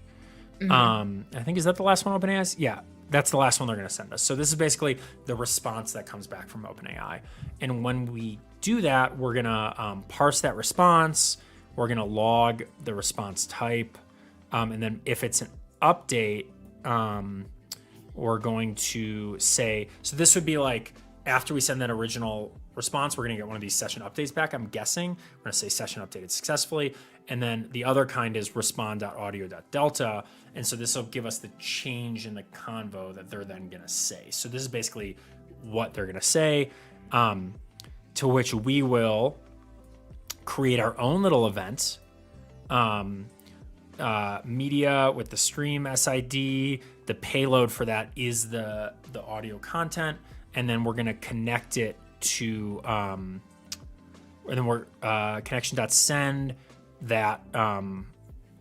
Mhm. I think, is that the last one OpenAI has? Yeah, that's the last one they're going to send us. So this is basically the response that comes back from OpenAI. And when we do that, we're going to parse that response. We're going to log the response type. And then if it's an update, we're going to say, so this would be like after we send that original response, we're going to get one of these session updates back. I'm guessing we're going to say session updated successfully. And then the other kind is respond.audio.delta. And so this will give us the change in the convo that they're then going to say. So this is basically what they're going to say, to which we will create our own little event, media with the stream SID. The payload for that is the audio content. And then we're going to connect it to, and then we're connection.send that a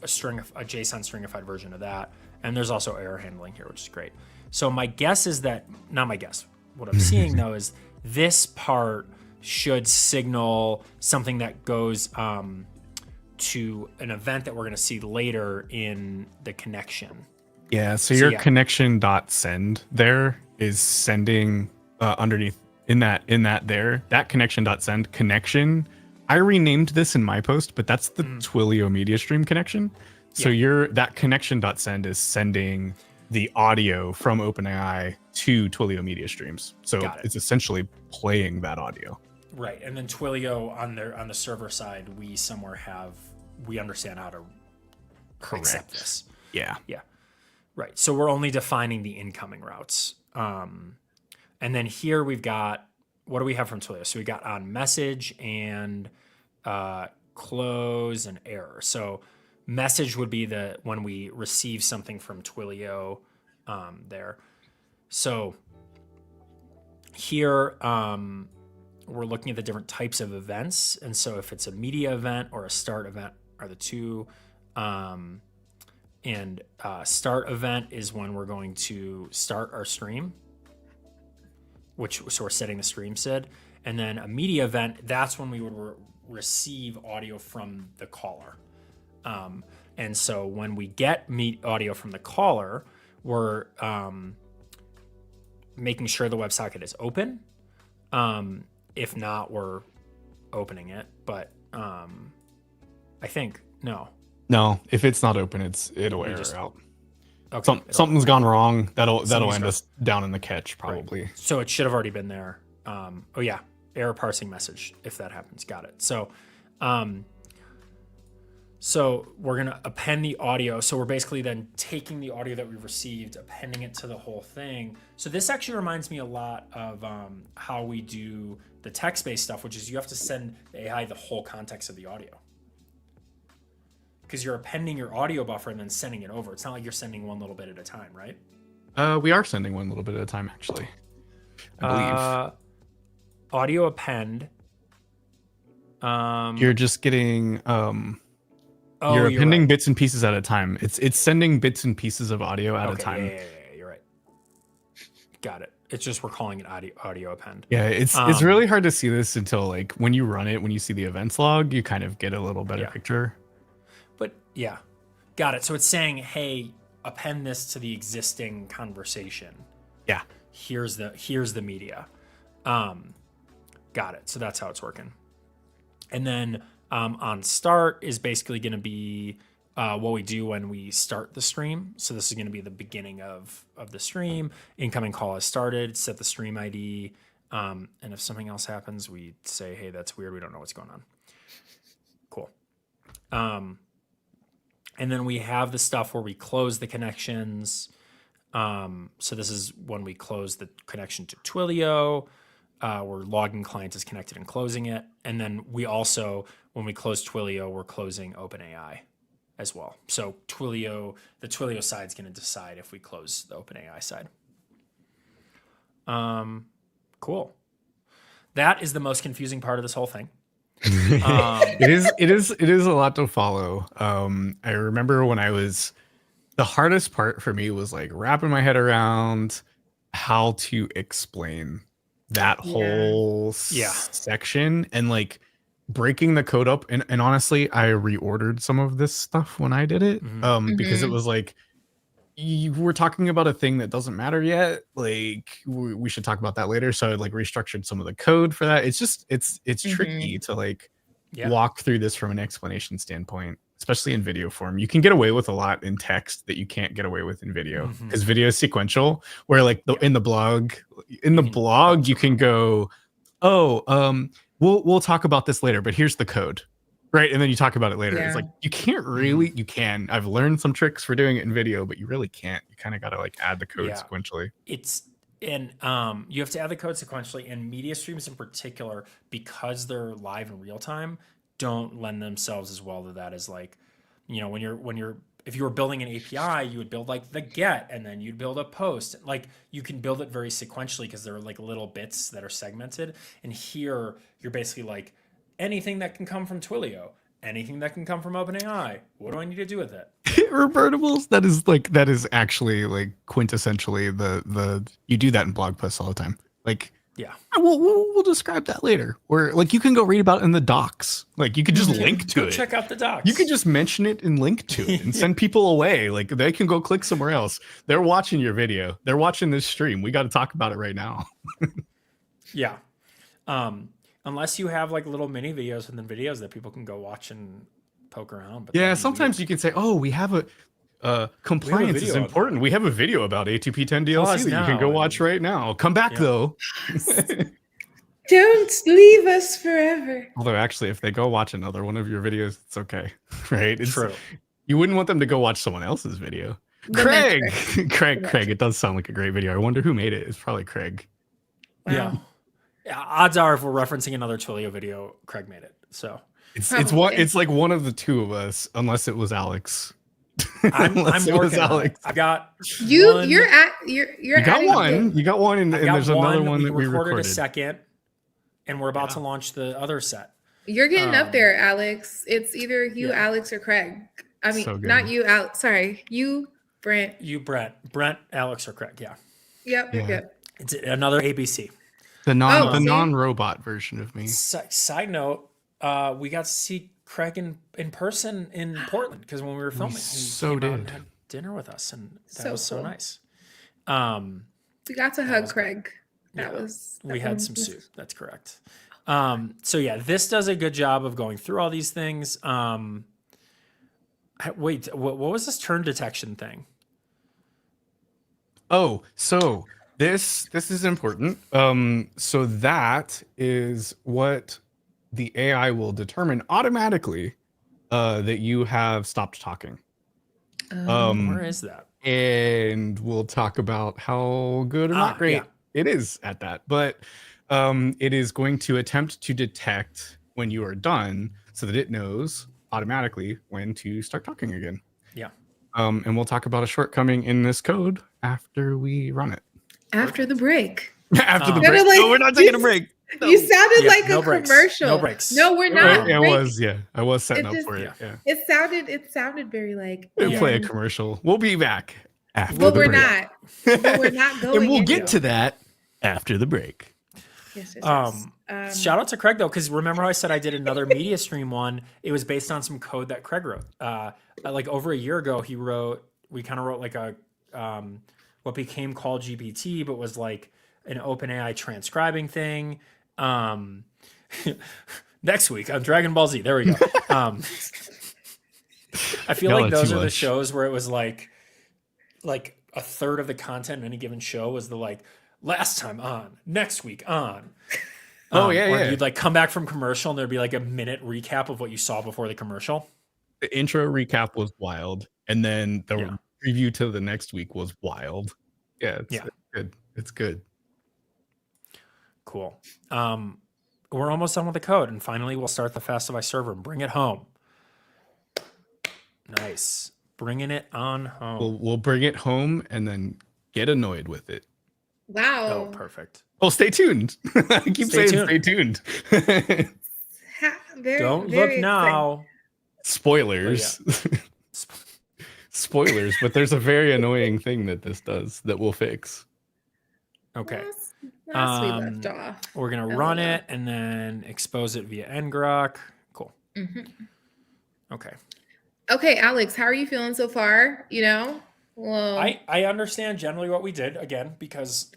JSON stringified version of that. And there's also error handling here, which is great. So my guess is that, not my guess, what I'm seeing though is this part should signal something that goes to an event that we're going to see later in the connection. Yeah, so your connection.send there is sending underneath in that that connection.send connection. I renamed this in my post, but that's the Twilio media stream connection. So that connection.send is sending the audio from OpenAI to Twilio media streams. So it's essentially playing that audio. Right. And then Twilio on the server side, we understand how to accept this. Yeah. Yeah. Right. So we're only defining the incoming routes. And then here we've got, what do we have from Twilio? So we got on message and close and error. So message would be when we receive something from Twilio there. So here we're looking at the different types of events. And so if it's a media event or a start event are the two. And start event is when we're going to start our stream, so we're setting the stream SID. And then a media event, that's when we would receive audio from the caller. And so when we get audio from the caller, we're making sure the WebSocket is open. If not, we're opening it. But I think, no, if it's not open, it'll error out. Okay, something's gone wrong. That'll end us down in the catch probably. Right. So it should have already been there. Oh yeah, error parsing message if that happens. Got it. So, so we're gonna append the audio. So we're basically then taking the audio that we received, appending it to the whole thing. So this actually reminds me a lot of how we do the text-based stuff, which is you have to send the AI the whole context of the audio. Because you're appending your audio buffer and then sending it over. It's not like you're sending one little bit at a time, right? We are sending one little bit at a time, actually. I believe. Audio append. You're just getting you're appending bits and pieces at a time. It's sending bits and pieces of audio at a time. Yeah, you're right. Got it. It's just we're calling it audio append. Yeah, it's really hard to see this until like when you run it, when you see the events log, you kind of get a little better picture. But yeah, got it. So it's saying, hey, append this to the existing conversation. Yeah. Here's the media. Got it. So that's how it's working. And then on start is basically going to be what we do when we start the stream. So this is going to be the beginning of the stream. Incoming call has started. Set the stream ID. And if something else happens, we say, hey, that's weird. We don't know what's going on. Cool. And then we have the stuff where we close the connections. So this is when we close the connection to Twilio. We're logging client is connected and closing it. And then we also, when we close Twilio, we're closing OpenAI as well. So the Twilio side is going to decide if we close the OpenAI side. Cool. That is the most confusing part of this whole thing. It is a lot to follow. I remember when the hardest part for me was like wrapping my head around how to explain that whole section and like breaking the code up. And honestly, I reordered some of this stuff when I did it. Because it was like, we're talking about a thing that doesn't matter yet. Like we should talk about that later. So I like restructured some of the code for that. It's just it's tricky to like walk through this from an explanation standpoint, especially in video form. You can get away with a lot in text that you can't get away with in video because video is sequential. Where like in the blog, you can go, we'll talk about this later, but here's the code. Right. And then you talk about it later. It's like you can't really, you can. I've learned some tricks for doing it in video, but you really can't. You kind of got to like add the code sequentially. You have to add the code sequentially, and media streams in particular, because they're live in real time, don't lend themselves as well to that as like, you know, if you were building an API, you would build like the get and then you'd build a post. Like you can build it very sequentially because there are like little bits that are segmented. And here you're basically like, anything that can come from Twilio, anything that can come from OpenAI. What do I need to do with it? Revertables. That is actually like quintessentially the you do that in blog posts all the time. Like, we'll describe that later. Or like you can go read about it in the docs. Like you can just link to it. Check out the docs. You can just mention it and link to it and send people away. Like they can go click somewhere else. They're watching your video. They're watching this stream. We got to talk about it right now. Yeah. Unless you have like little mini videos and then videos that people can go watch and poke around. But sometimes you can say, we have a compliance is important. We have a video about A2P10 DLC that you can go watch right now. Come back though. Don't leave us forever. Although actually, if they go watch another one of your videos, it's okay. Right? It's true. You wouldn't want them to go watch someone else's video. Craig, it does sound like a great video. I wonder who made it. It's probably Craig. Wow. Yeah. Odds are, if we're referencing another Twilio video, Craig made it. So it's like one of the two of us, unless it was Alex. I'm working on it. I got you. One, you got one. You got one, and there's another one that we recorded a second, and we're about to launch the other set. You're getting up there, Alex. It's either you, Alex, or Craig. I mean, not you, Alex. Sorry, you, Brent. You, Brent, Alex, or Craig. Yeah. Yep. It's another ABC. The non-robot version of me. Side note, we got to see Craig in person in Portland because when we were filming, he came out and had dinner with us, and that was so nice. We got to hug Craig. We had some soup. That's correct. So yeah, this does a good job of going through all these things. Wait, what was this turn detection thing? Oh, so this is important. So that is what the AI will determine automatically that you have stopped talking. Where is that? And we'll talk about how good or not great it is at that. But it is going to attempt to detect when you are done so that it knows automatically when to start talking again. Yeah. And we'll talk about a shortcoming in this code after we run it. After the break. After the break. No, we're not taking a break. No. You sounded like a commercial. No breaks. No, we're not. It was, I was setting up for it. Yeah. It sounded very like. We'll play a commercial. We'll be back after the break. We're not going. And we'll get to that after the break. Yes. Shout out to Craig though, because remember how I said I did another media stream one? It was based on some code that Craig wrote. Like over a year ago, we kind of wrote like a what became called GPT, but was like an OpenAI transcribing thing. Next week on Dragon Ball Z. There we go. I feel like those are the shows where it was like a third of the content in any given show was the like last time on, next week on. You'd like come back from commercial and there'd be like a minute recap of what you saw before the commercial. The intro recap was wild, and then the preview to the next week was wild. It's good. It's good. Cool. We're almost done with the code, and finally we'll start the Fastify server and bring it home. Nice. Bringing it on home. We'll bring it home and then get annoyed with it. Oh, Wow. perfect. Oh, stay tuned. I keep Stay saying tuned. stay tuned. Very, Don't very look exciting. now. Spoilers. Spoilers, but there's a very annoying thing that this does that we'll fix. Okay. Last we left off. We're gonna run it and then expose it via ngrok. Cool. Okay. Okay, Alex, how are you feeling so far? You know, well, I understand generally what we did again because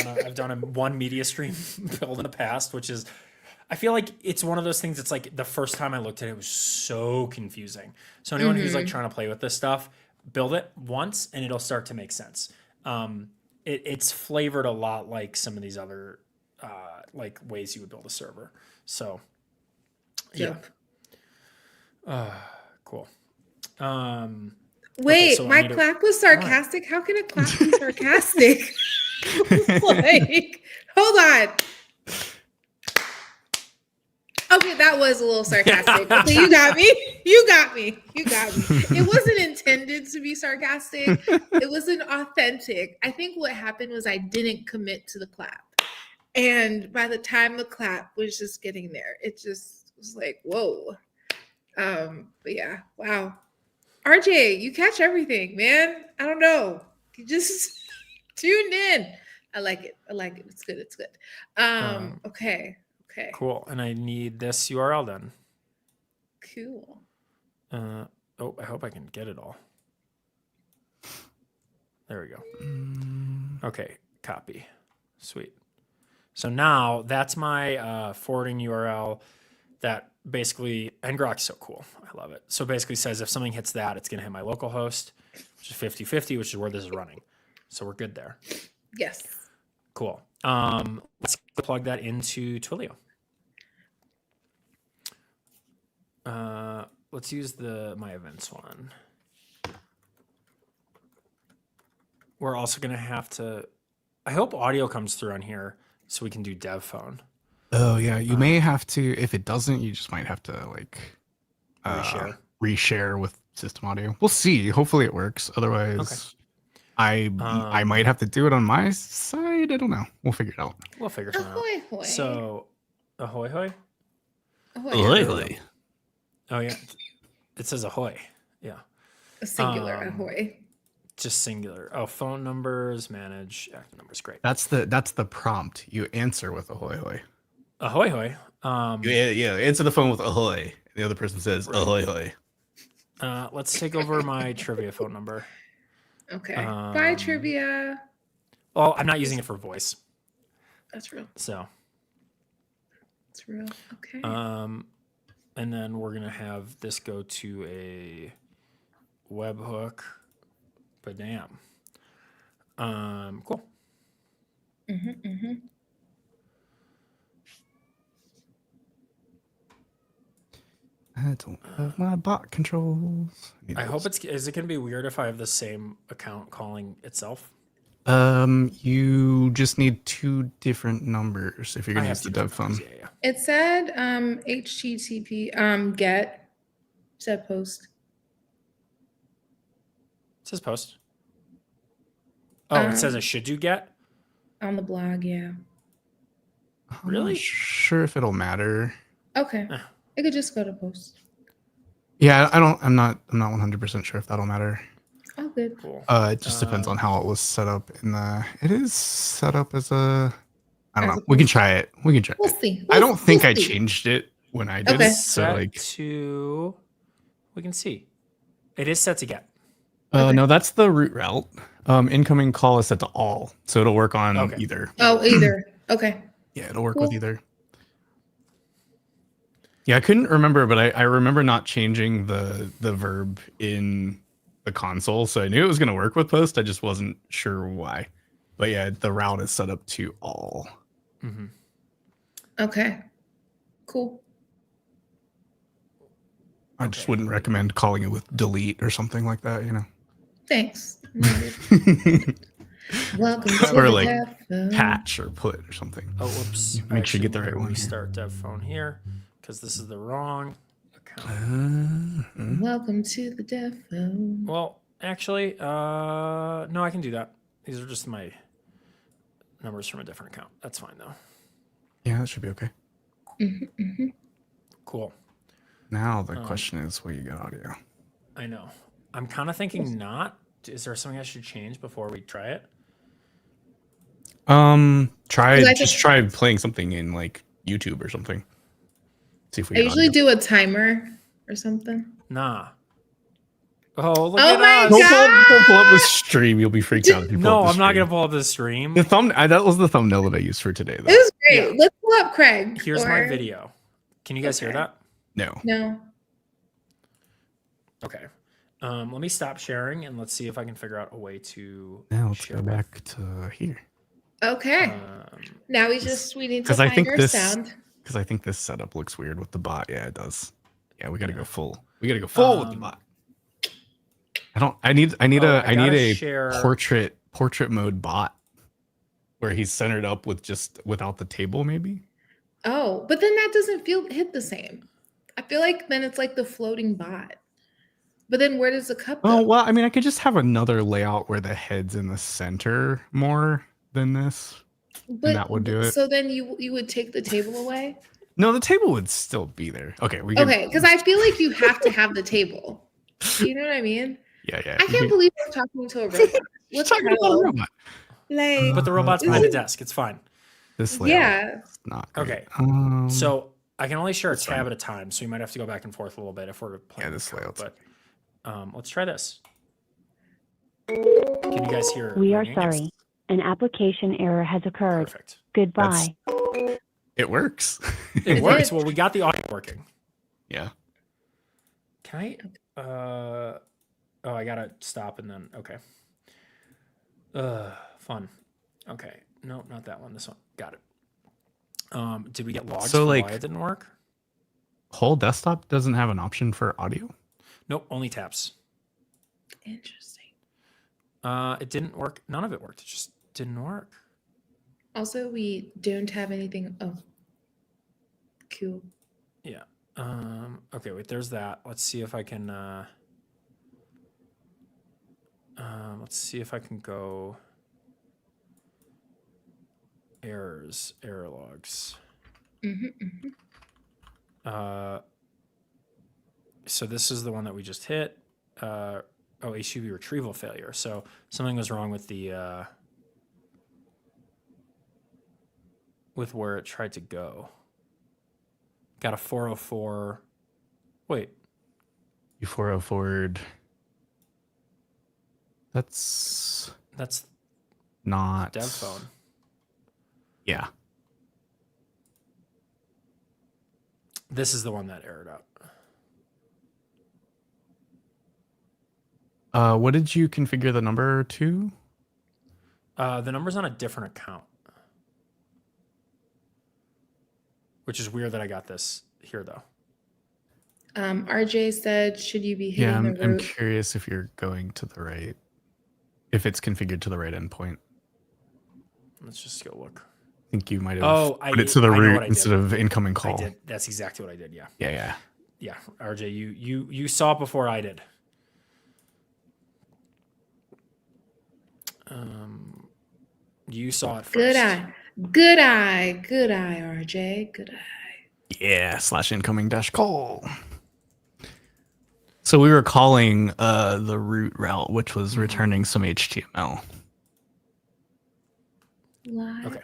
I've done a one media stream build in the past, which is I feel like it's one of those things that's like the first time I looked at it, it was so confusing. So anyone who's like trying to play with this stuff, build it once and it'll start to make sense. It's flavored a lot like some of these other like ways you would build a server. So yeah. Cool. Wait, so my clap was sarcastic. How can a clap be sarcastic? Like, hold on. Okay, that was a little sarcastic. Okay, you got me. You got me. You got me. It wasn't intended to be sarcastic. It wasn't authentic. I think what happened was I didn't commit to the clap. And by the time the clap was just getting there, it just was like, whoa. But yeah, wow. RJ, you catch everything, man. I don't know. You just tuned in. I like it. I like it. It's good. It's good. Okay. Okay. Cool. And I need this URL then. Cool. Oh, I hope I can get it all. There we go. Okay, copy. Sweet. So now that's my forwarding URL that basically, ngrok's so cool. I love it. So basically says if something hits that, it's going to hit my local host, which is 50/50, which is where this is running. So we're good there. Yes. Cool. Let's plug that into Twilio. Let's use my events one. We're also going to have to, I hope audio comes through on here so we can do dev phone. Oh yeah, you may have to. If it doesn't, you just might have to like reshare with system audio. We'll see. Hopefully it works. Otherwise, I might have to do it on my side. I don't know. We'll figure it out. We'll figure something out. Ahoy. So, ahoy hoy. Ahoy hoy. Oh yeah, it says ahoy. Yeah. A singular ahoy. Just singular. Oh, phone numbers, manage active numbers. Great. That's the prompt. You answer with ahoy hoy. Ahoy hoy. Yeah. Answer the phone with ahoy. The other person says ahoy hoy. Let's take over my trivia phone number. Okay. Bye, trivia. Well, I'm not using it for voice. That's real. So. That's real. Okay. And then we're gonna have this go to a webhook. But damn. Cool. I don't have my bot controls. I hope is it gonna be weird if I have the same account calling itself? You just need two different numbers if you're gonna use the dev phone. Yeah. It said HTTP get said post. It says post. Oh, it says I should do get? On the blog, yeah. Really? I'm not sure if it'll matter. Okay. It could just go to post. Yeah, I'm not 100% sure if that'll matter. Oh, good. Cool. It just depends on how it was set up it is set up as a I don't As know. a We can post. try it. We can try We'll it. see. I don't think we'll I see. changed it when I did Okay. it. So like We can see. It is set to get. no, that's the root route. Incoming call is set to all. So it'll work on either. Oh, either. Okay. Yeah, it'll work with either. Yeah, I couldn't remember, but I remember not changing the verb in the console, so I knew it was going to work with post. I just wasn't sure why. But yeah, the route is set up to all. Okay. Cool. I just wouldn't recommend calling it with delete or something like that, you know. Thanks. Welcome to or the like dev phone. patch or put or something. Oh, whoops. Make sure you get the right one. Restart dev phone here because this is the wrong account. Welcome to the dev phone. Well, actually, no, I can do that. These are just my numbers from a different account. That's fine though. Yeah, that should be okay. Cool. Now the question is, will you get audio? I know. I'm kind of thinking not. Is there something I should change before we try it? Try playing something in like YouTube or something. See if we I get usually audio. do a timer or something. Nah. Oh, look Oh at my us. God. Don't pull up the stream. You'll be freaked out if you pull No, up the I'm not stream. going to pull up the stream. The that was the thumbnail that I used for today, though. It was great. Yeah. Let's pull up Craig. Here's my video. Can you guys hear that? No. No. Okay. Let me stop sharing and let's see if I can figure out a way to Now let's share go back to here. Okay. Now we need to find our sound. Because I think this setup looks weird with the bot. Yeah, it does. Yeah, we got to go full. We got to go full with the bot. I need a share... portrait mode bot where he's centered up without the table, maybe. Oh, but then that doesn't hit the same. I feel like then it's like the floating bot. But then where does the cup go? Oh, well, I mean, I could just have another layout where the head's in the center more than this. But and that would do it. So then you would take the table away? No, the table would still be there. Okay, because I feel like you have to have the table. You know what I mean? Yeah. I can't believe I'm talking to a robot. What's talking about a robot? Like, but the robot's behind the desk. It's fine. This layout. Yeah. Not great. Okay. So I can only share a tab at a time, so you might have to go back and forth a little bit if we're playing. Yeah, this layout. But let's try this. Can you guys hear? We are sorry. An application error has occurred. Perfect. Goodbye. It works. It works. Well, we got the audio working. Yeah. Can I? Oh, I gotta stop and then. Okay. Fun. Okay. No, not that one. This one. Got it. Did we get logs So, for like, why it didn't work? Whole desktop doesn't have an option for audio? Nope. Only tabs. Interesting. It didn't work. None of it worked. It just didn't work. Also, we don't have anything. Oh, cool. Yeah. Okay, wait, there's that. Let's see if I can go error logs. So this is the one that we just hit. HTTP retrieval failure. So something was wrong with the with where it tried to go. Got a 404. Wait. You 404'd. That's not dev phone. Yeah. This is the one that errored out. What did you configure the number to? The number's on a different account. Which is weird that I got this here, though. RJ said, should you be hitting the root? I'm curious if you're going to the right, if it's configured to the right endpoint. Let's just go look. I think you might have put it to I the know root what I instead did. of incoming call. I did. That's exactly what I did, yeah. Yeah. RJ, you saw it before I did. You saw it first. Good eye, RJ. Good eye. Yeah, /incoming-call. So we were calling the root route, which was returning some HTML. Okay.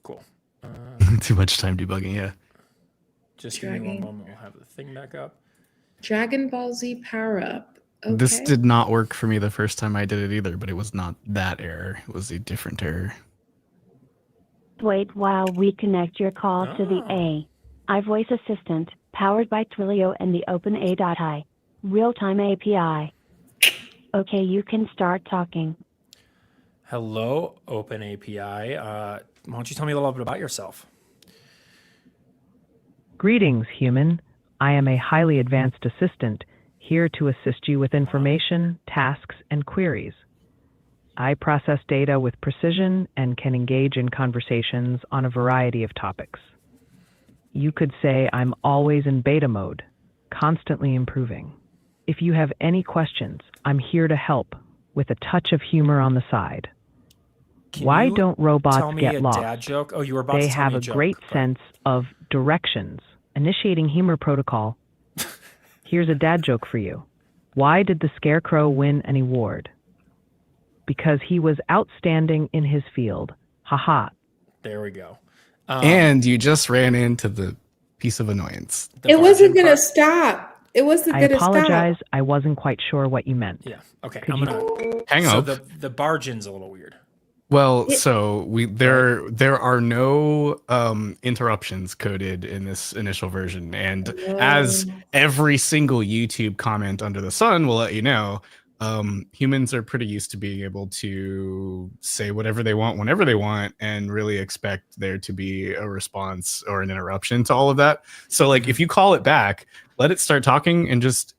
Cool. Too much time debugging, yeah. Just give me one moment. We'll have the thing back up. Dragon Ball Z power up. Okay. This did not work for me the first time I did it either, but it was not that error. It was a different error. Wait while we connect your call to the iVoice Assistant, powered by Twilio and the OpenAI Realtime API. Okay, you can start talking. Hello, OpenAI. Why don't you tell me a little bit about yourself? Greetings, human. I am a highly advanced assistant, here to assist you with information, tasks, and queries. I process data with precision and can engage in conversations on a variety of topics. You could say I'm always in beta mode, constantly improving. If you have any questions, I'm here to help, with a touch of humor on the side. Can Why you don't robots tell me get a lost? dad joke? Oh, you were about They to tell have me a joke. great Go ahead. sense of directions. Initiating humor protocol. Here's a dad joke for you. Why did the Scarecrow win an award? Because he was outstanding in his field. Haha. There we go. And you just ran into the piece of annoyance. The It wasn't bargain gonna part- stop. It wasn't I gonna apologize. stop. I wasn't quite sure what you meant. Yeah. Okay. Could I'm you- gonna Hang so up. the bargain's a little weird. Well, It- so there are no interruptions coded in this initial version, and as Whoa. every single YouTube comment under the sun will let you know, humans are pretty used to being able to say whatever they want whenever they want, and really expect there to be a response or an interruption to all of that. So, like, if you call it back, let it start talking, and just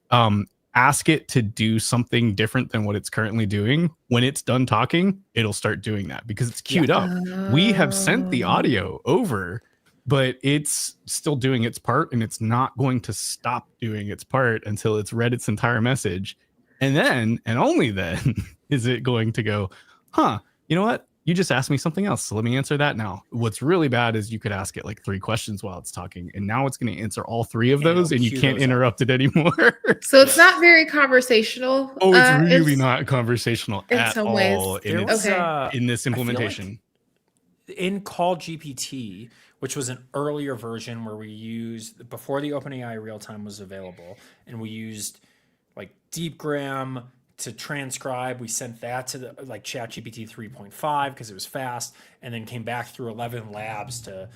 ask it to do something different than what it's currently doing. When it's done talking, it'll start doing that because it's queued up. We have sent the audio over, but it's still doing its part, and it's not going to stop doing its part until it's read its entire message. And then, and only then, is it going to go, huh, you know what? You just asked me something else, so let me answer that now. What's really bad is you could ask it like 3 questions while it's talking, and now it's going to answer all 3 of And those, it'll and you queue can't those up. interrupt it anymore. So it's not very conversational. Oh, it's really not conversational in at some ways. all in, There its, was in this I feel like implementation. in Call GPT, which was an earlier version where we used before the OpenAI Realtime was available, and we used like DeepGram to transcribe. We sent that to the like ChatGPT 3.5 because it was fast, and then came back through 11 labs to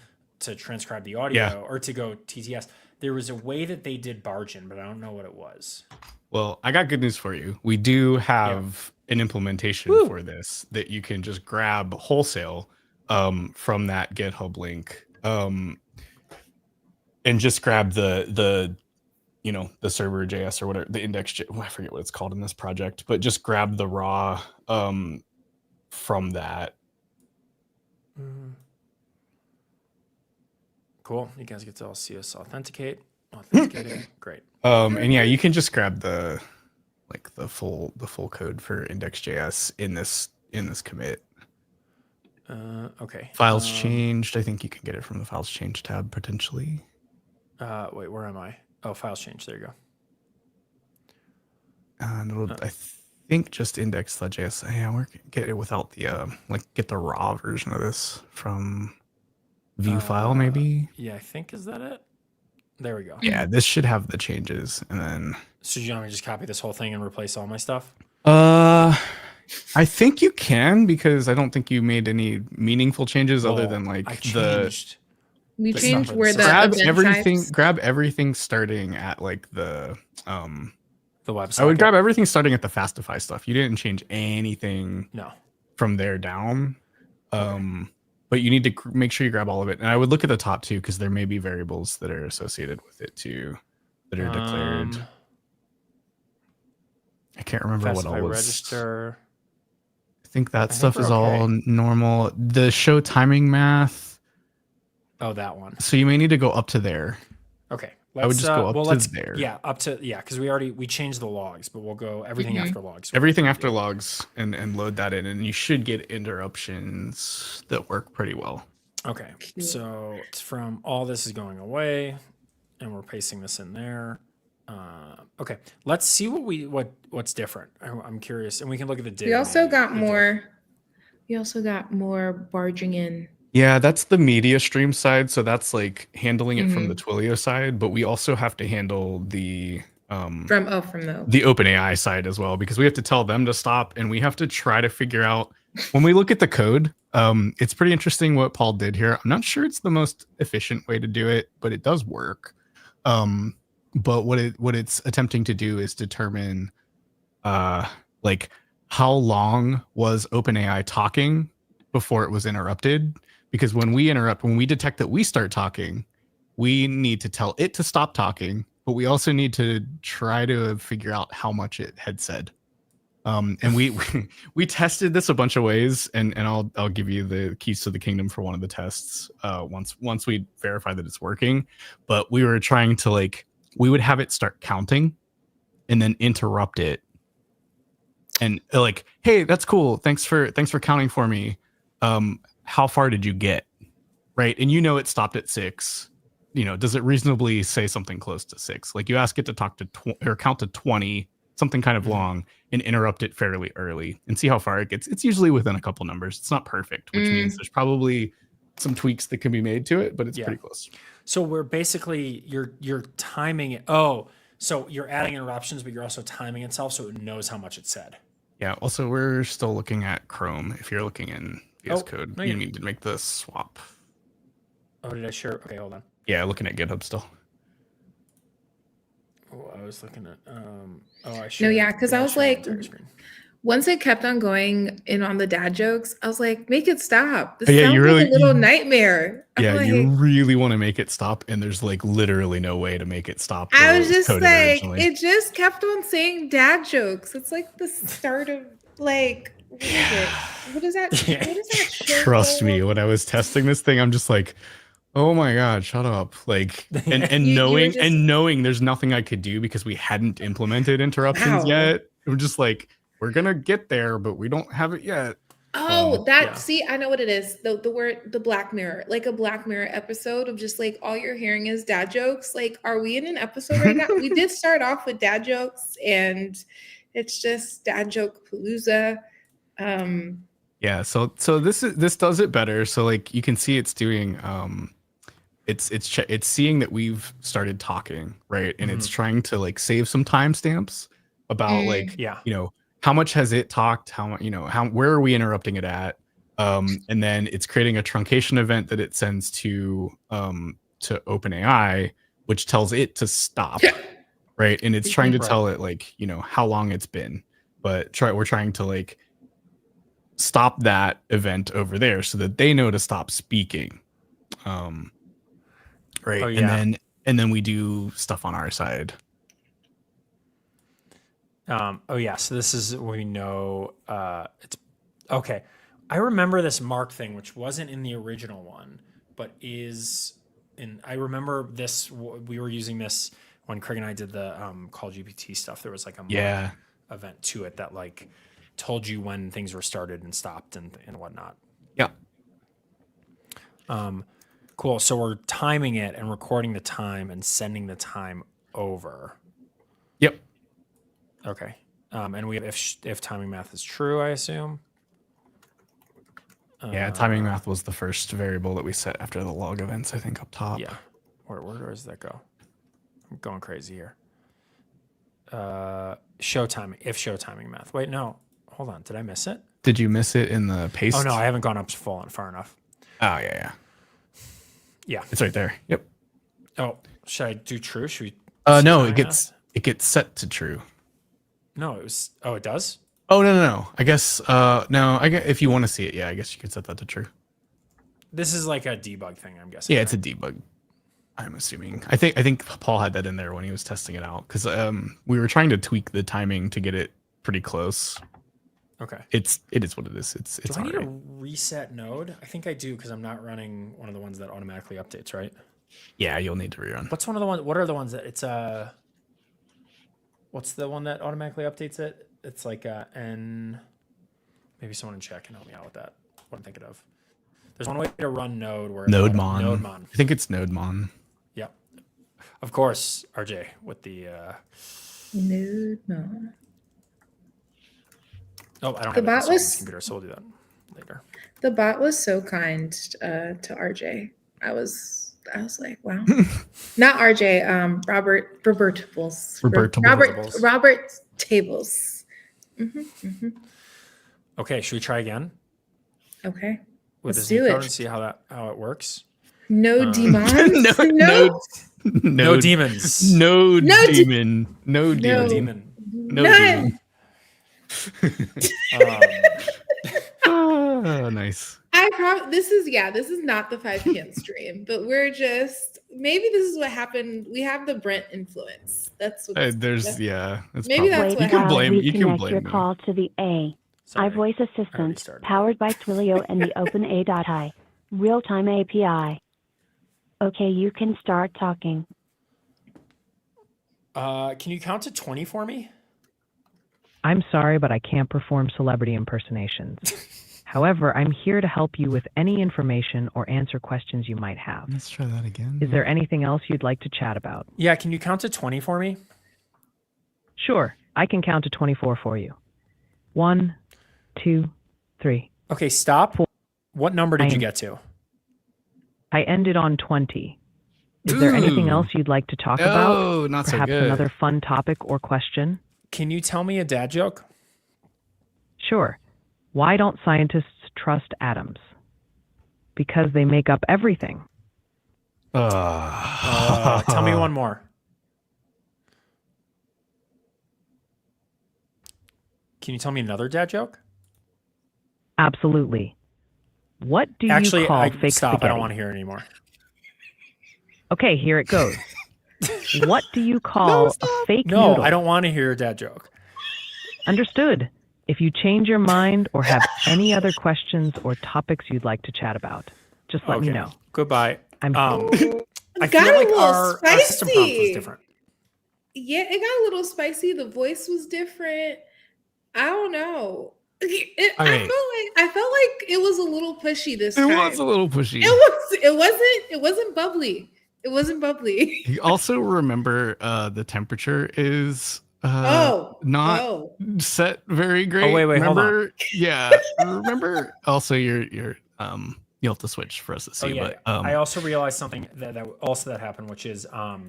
transcribe the audio or to go TTS. There was a way that they did bargain, but I don't know what it was. Well, I got good news for you. We do have an implementation for this that you can just grab wholesale from that GitHub link, and just grab the you know, the server JS or whatever, the index, I forget what it's called in this project, but just grab the raw from that. Cool. You guys get to all see us authenticating. Great. And yeah, you can just grab the like the full code for index.js in this commit. Okay. Files changed. I think you can get it from the files changed tab potentially. Wait, where am I? Oh, files changed. There you go. And it'll, I think just index.js. Yeah, we're get it without the get the raw version of this from view file maybe. Yeah, I think, is that it? There we go. Yeah, this should have the changes, and then. So you want me to just copy this whole thing and replace all my stuff? I think you can, because I don't think you made any meaningful changes other than like I changed. We the changed stuff where for the grab event everything. types. Grab everything starting at like the website. I would grab everything starting at the Fastify stuff. You didn't change anything No. from there down. But you need to make sure you grab all of it. And I would look at the top too, because there may be variables that are associated with it too that are declared. I can't remember what all was. Register. I think that I stuff think is we're all okay. normal. The show timing math. Oh, that one. So you may need to go up to there. Okay. I would just go up to there. Yeah, up to, because we changed the logs, but we'll go everything after logs. Everything after logs and load that in, and you should get interruptions that work pretty well. Okay. So it's from all this is going away, and we're pasting this in there. Okay. Let's see what's different. I'm curious, and we can look at the div. We also maybe, got the more. div. We also got more barging in. Yeah, that's the media stream side. So that's like handling it from the Twilio side, but we also have to handle the From the OpenAI side as well, because we have to tell them to stop, and we have to try to figure out when we look at the code. It's pretty interesting what Paul did here. I'm not sure it's the most efficient way to do it, but it does work. But what it's attempting to do is determine like how long was OpenAI talking before it was interrupted. Because when we detect that we start talking, we need to tell it to stop talking, but we also need to try to figure out how much it had said. And we tested this a bunch of ways, and I'll give you the keys to the kingdom for one of the tests once we verify that it's working. But we were trying to we would have it start counting and then interrupt it. And hey, that's cool. Thanks for counting for me. how far did you get? Right. And it stopped at 6. Does it reasonably say something close to 6? Like you ask it to talk to or count to 20, something kind of long, and interrupt it fairly early and see how far it gets. It's usually within a couple numbers. It's not perfect, which means there's probably some tweaks that can be made to it, but it's pretty close. So we're basically you're timing it. Oh, so you're adding interruptions, but you're also timing itself so it knows how much it said. Yeah. Also, we're still looking at Chrome. If you're looking in VS Code, you need to make the swap. Oh, did I share? Okay, hold on. Yeah, looking at GitHub still. Oh, I was looking at. I shared. No, yeah, because I was like, once it kept on going in on the dad jokes, I was like, make it stop. This sounds like a little nightmare. You really want to make it stop, and there's like literally no way to make it stop. I was just like, it just kept on saying dad jokes. It's like the start of like, what is it? What is that? What is that show? Trust me, when I was testing this thing, I'm just like, oh my God, shut up. Like, and knowing there's nothing I could do because we hadn't implemented interruptions yet. We're just like, we're going to get there, but we don't have it yet. Oh, see, I know what it is. The word, the Black Mirror, like a Black Mirror episode of just like all you're hearing is dad jokes. Like, are we in an episode right now? We did start off with dad jokes and it's just dad joke palooza. Yeah. So this does it better. So like you can see it's doing, it's seeing that we've started talking, right? And it's trying to like save some timestamps about like, how much has it talked? How much, where are we interrupting it at? And then it's creating a truncation event that it sends to OpenAI, which tells it to stop, right? And it's trying to tell it like, how long it's been, but we're trying to like stop that event over there so that they know to stop speaking. Right. Oh, yeah. And then we do stuff on our side. So this is when we know it's okay. I remember this mark thing, which wasn't in the original one, but is in. I remember this. We were using this when Craig and I did the Call GPT stuff. There was like a mark event to it that like told you when things were started and stopped and whatnot. Yeah. Cool. So we're timing it and recording the time and sending the time over. Yep. Okay. And we have if timing math is true, I assume. Yeah, timing math was the first variable that we set after the log events, I think, up top. Yeah. Where does that go? I'm going crazy here. Show timing, if show timing math. Wait, no. Hold on. Did I miss it? Did you miss it in the paste? Oh, no, I haven't gone up far enough. Oh, yeah. Yeah. It's right there. Yep. Oh, should I do true? Should we? No, it gets set to true. No, it does? Oh, no. I guess, no, I guess if you want to see it, I guess you could set that to true. This is like a debug thing, I'm guessing. Yeah, it's a debug. I'm assuming. I think Paul had that in there when he was testing it out because we were trying to tweak the timing to get it pretty close. Okay. It is what it is. It's do I need a reset node? I think I do because I'm not running one of the ones that automatically updates, right? Yeah, you'll need to rerun. What are the ones that it's what's the one that automatically updates it? It's like N. Maybe someone in chat can help me out with that. What I'm thinking of. There's one way to run node where NodeMon. I think it's NodeMon. Yeah. Of course, RJ with the NodeMon. Oh, I don't have it on this computer, so we'll do that later. The bot was so kind to RJ. I was like, wow. Not RJ, Robert Tables. Okay, should we try again? Okay. With Let's this do code it. And see how it works. No demons. No demons. No demon. No demon. No demon. Nice. This is not the 5 p.m. stream, but we're just maybe this is what happened. We have the Brent influence. That's what maybe that's what you can blame your call to the A. iVoice Assistant, powered by Twilio and the OpenAI Realtime API. Okay, you can start talking. Can you count to 20 for me? I'm sorry, but I can't perform celebrity impersonations. However, I'm here to help you with any information or answer questions you might have. Let's try that again. Is there anything else you'd like to chat about? Yeah, can you count to 20 for me? Sure, I can count to 24 for you. 1, 2, 3. Okay, stop. Four. What number did you I'm- get to? I ended on 20. Is there anything Ooh. else you'd like to talk about? Oh, not so Perhaps good. another fun topic or question? Can you tell me a dad joke? Sure. Why don't scientists trust atoms? Because they make up everything. Tell me one more. Can you tell me another dad joke? Absolutely. What do Actually, you call fake stop. spaghetti? I don't want to hear it anymore. Okay, here it goes. What do you call a fake No, noodle? I don't want to hear a dad joke. Understood. If you change your mind or have any other questions or topics you'd like to chat about, just let me know. Goodbye. I'm I Got feel a like little our system prompt was spicy. different. Yeah, it got a little spicy. The voice was different. I don't know. I felt like it was a little pushy this time. It was a little pushy. It wasn't bubbly. It wasn't bubbly. You also remember the temperature is not set very great. Oh, wait, hold on. Remember? Yeah. Remember also you'll have to switch for us to see. But I also realized something that happened, which is I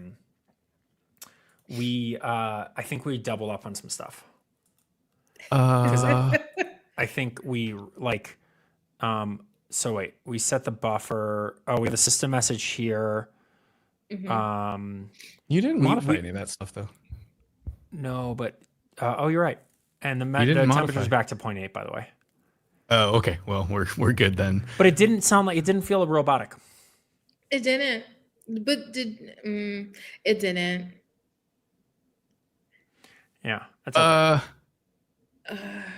think we double up on some stuff. Because I think we so wait, we set the buffer. Oh, we have a system message here. Mm-hmm. You didn't modify any of that stuff though. No, but you're right. And the temperature's back to 0.8, by the way. Oh, okay. Well, we're good then. But it didn't feel robotic. It didn't. But it didn't. Yeah. That's okay.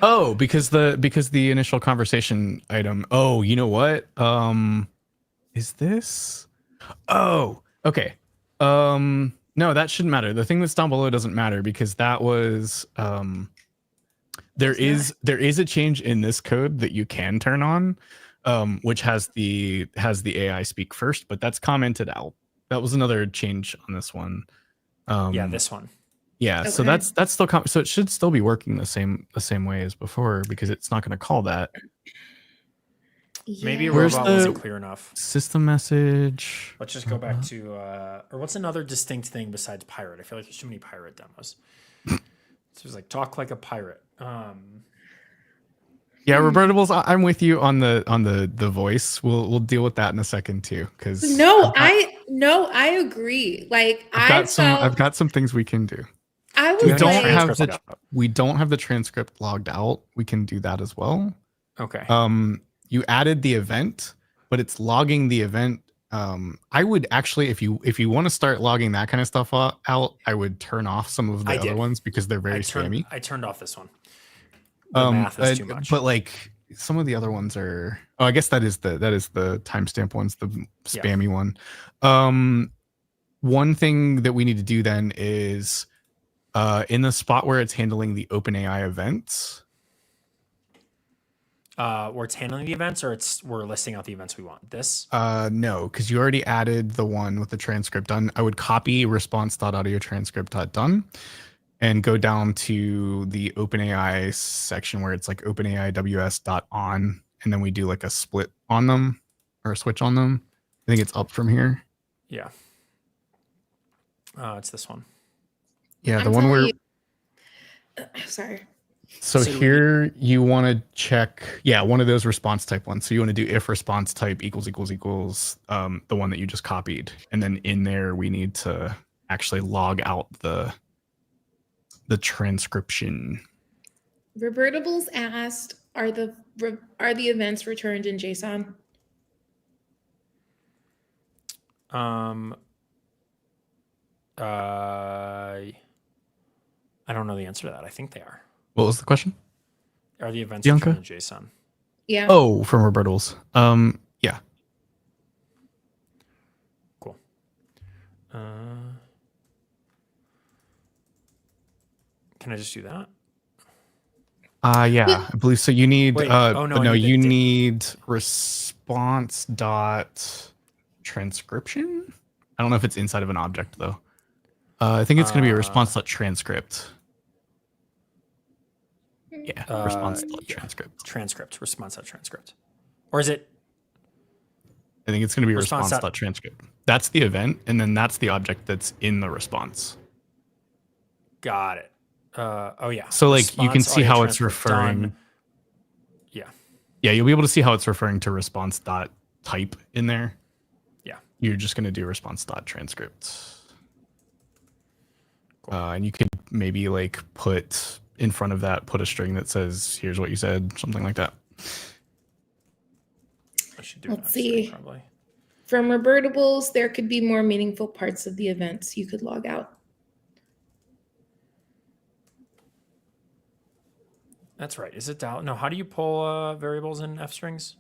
Oh, because the initial conversation item. Oh, you know what? Is this? Oh, okay. No, that shouldn't matter. The thing that's down below doesn't matter because that was there is a change in this code that you can turn on, which has the AI speak first, but that's commented out. That was another change on this one. This one. Yeah, Okay. so that's still so it should still be working the same way as before because it's not going to call that. Maybe Where's robot the wasn't clear enough. System message. Let's just go back to or what's another distinct thing besides pirate? I feel like there's too many pirate demos. So it's like talk like a pirate. Yeah, Robertables, I'm with you on the voice. We'll deal with that in a second too, because I agree. Like I've got some things we can do. I was We don't have the transcript logged out. We can do that as well. Okay. You added the event, but it's logging the event. I would actually, if you want to start logging that kind of stuff out, I would turn off some of the other ones because they're very spammy. I turned off this one. The math is too much. But like some of the other ones are. Oh, I guess that is the timestamp ones, the spammy one. One thing that we need to do then is in the spot where it's handling the OpenAI events. Where it's handling the events, or we're listing out the events we want. This? No, because you already added the one with the transcript done. I would copy response.audiotranscript.done and go down to the OpenAI section where it's like OpenAI ws.on, and then we do like a split on them or a switch on them. I think it's up from here. Yeah. It's this one. Yeah, the one where. Sorry. So here you want to check, one of those response type ones. So you want to do if response type equals the one that you just copied, and then in there we need to actually log out the transcription. Robertables asked, are the events returned in JSON? I don't know the answer to that. I think they are. What was the question? Are the events Bianca? returned in JSON? Yeah. Oh, from Robertables. Yeah. Cool. Can I just do that? Yeah, I believe so. You need Wait, oh no, I no, need the you date. need response dot transcription. I don't know if it's inside of an object though. I think it's going to be a response dot transcript. Yeah, response dot Yeah. transcript. Transcript, response dot transcript. Or is it? I think it's going to be Response response dot transcript. That's the event, and then that's the object that's in the response. Got it. Oh yeah. So like you can Response see audio how it's transcript referring. done. Yeah. Yeah, you'll be able to see how it's referring to response dot type in there. Yeah. You're just going to do response dot transcript. Cool. And you could maybe like put in front of that, put a string that says, here's what you said, something like that. I should do Let's that string, see. probably. From revertibles, there could be more meaningful parts of the events you could log out. That's right. Is it down? No, how do you pull variables in F strings?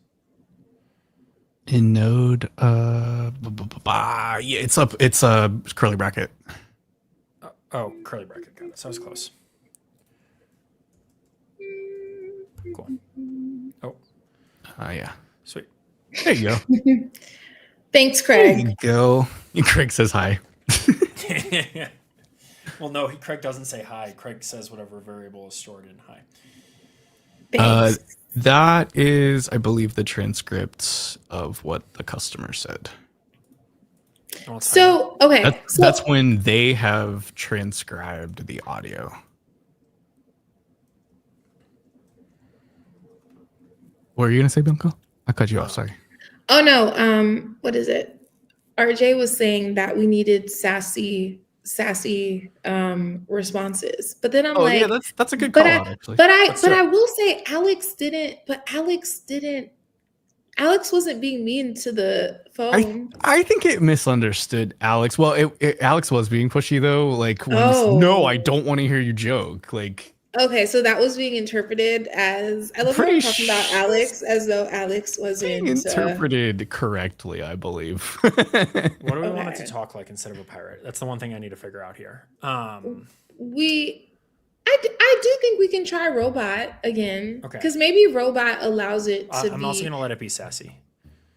In Node, yeah, it's up. It's a curly bracket. Oh, curly bracket. Got it. So I was close. Cool. Oh, Yeah. sweet. There you go. Thanks, There Craig. you go. And Craig says hi. Well, no, Craig doesn't say hi. Craig says whatever variable is stored in hi. Thanks. That is, I believe, the transcript of what the customer said. So, okay. That's when they have transcribed the audio. What are you gonna say, Bianca? I cut you off. Sorry. Oh no. What is it? RJ was saying that we needed sassy responses, but then I'm like, yeah, that's a good call out actually. But I will say Alex wasn't being mean to the phone. I think it misunderstood Alex. Well, Alex was being pushy though. Like, no, I don't want to hear you joke. Like, okay, so that was being interpreted as, I love how we're talking about Alex as though Alex wasn't interpreted correctly, I believe. What do we want it to talk like instead of a pirate? That's the one thing I need to figure out here. I do think we can try robot again. Okay. Because maybe robot allows it to be. I'm also going to let it be sassy.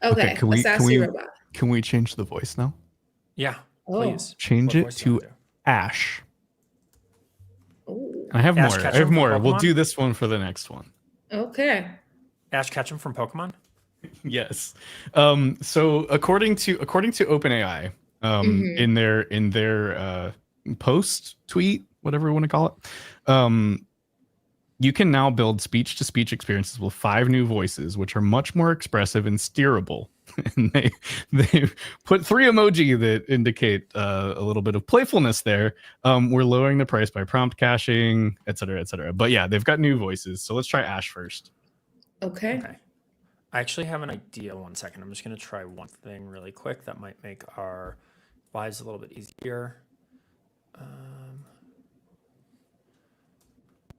Okay, can we robot. Can we change the voice now? Yeah, please. Change it to Ash. Ooh. I have more. I have more. We'll do this one for the next one. Okay. Ash Ketchum from Pokemon? Yes. So according to OpenAI, in their post tweet, whatever you want to call it, you can now build speech-to-speech experiences with 5 new voices, which are much more expressive and steerable. And they put 3 emoji that indicate a little bit of playfulness there. We're lowering the price by prompt caching, et cetera, et cetera. But yeah, they've got new voices. So let's try Ash first. Okay. I actually have an idea. 1 second. I'm just going to try one thing really quick that might make our lives a little bit easier.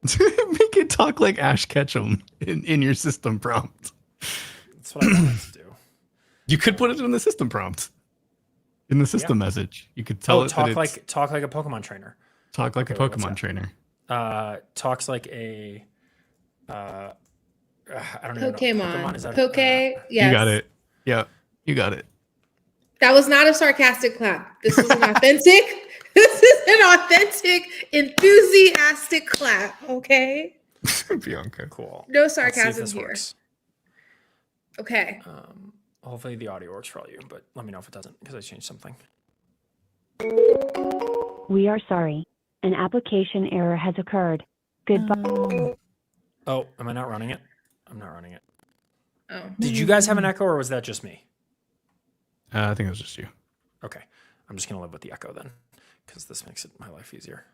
Make it talk like Ash Ketchum in your system prompt. That's what I wanted to do. You could put it in the system prompt, in the system message. You could tell it talk that talk like a Pokemon trainer. Talk like a Pokemon trainer. Talks like a I don't know. Pokemon. Is that yes. You got it. Yeah, you got it. That was not a sarcastic clap. This was an authentic. This is an authentic, enthusiastic clap. Okay. Bianca, cool. No sarcasm here. Works. Okay. Hopefully the audio works for all you, but let me know if it doesn't because I changed something. We are sorry. An application error has occurred. Goodbye. Oh, am I not running it? I'm not running it. Oh. Did you guys have an echo or was that just me? I think it was just you. Okay. I'm just going to live with the echo then because this makes my life easier.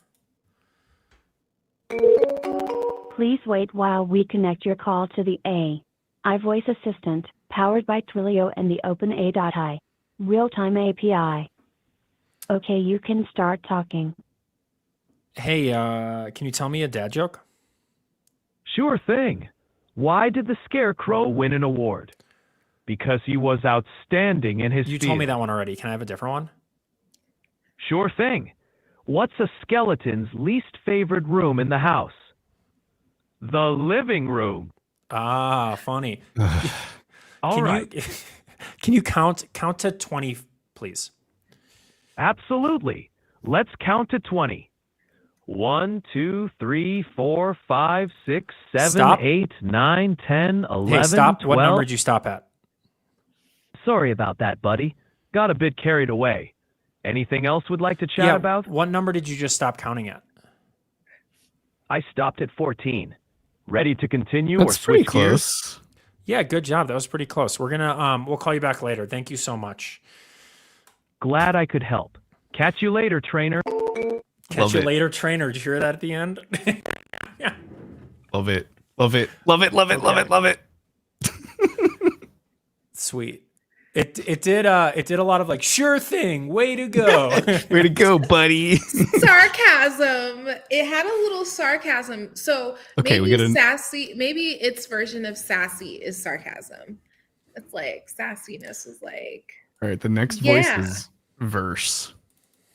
Please wait while we connect your call to the AI voice assistant, powered by Twilio and the OpenAI Realtime API. Okay, you can start talking. Hey, can you tell me a dad joke? Sure thing. Why did the Scarecrow win an award? Because he was outstanding in his field. You told me that one already. Can I have a different one? Sure thing. What's a skeleton's least favorite room in the house? The living room. Ah, funny. All Can right. Can you count to 20, please? Absolutely. Let's count to 20. 1, 2, 3, 4, 5, 6, 7, Stop. 8, 9, 10, 11, Hey, stop. 12. What number did you stop at? Sorry about that, buddy. Got a bit carried away. Anything else would like to chat about? What number did you just stop counting at? I stopped at 14. Ready to continue That's or pretty switch gears? close. Yeah, good job. That was pretty close. We're gonna we'll call you back later. Thank you so much. Glad I could help. Catch you later, trainer. Catch Love you it. later, trainer. Did you hear that at the end? Yeah. Love it. Love it. Love it. Love it. Love it. Love it. Sweet. It did a lot of like sure thing. Way to go. Way to go, buddy. Sarcasm. It had a little sarcasm. So Okay, we maybe gotta- sassy, maybe its version of sassy is sarcasm. It's like sassiness is like All right, the next voice Yeah. is verse.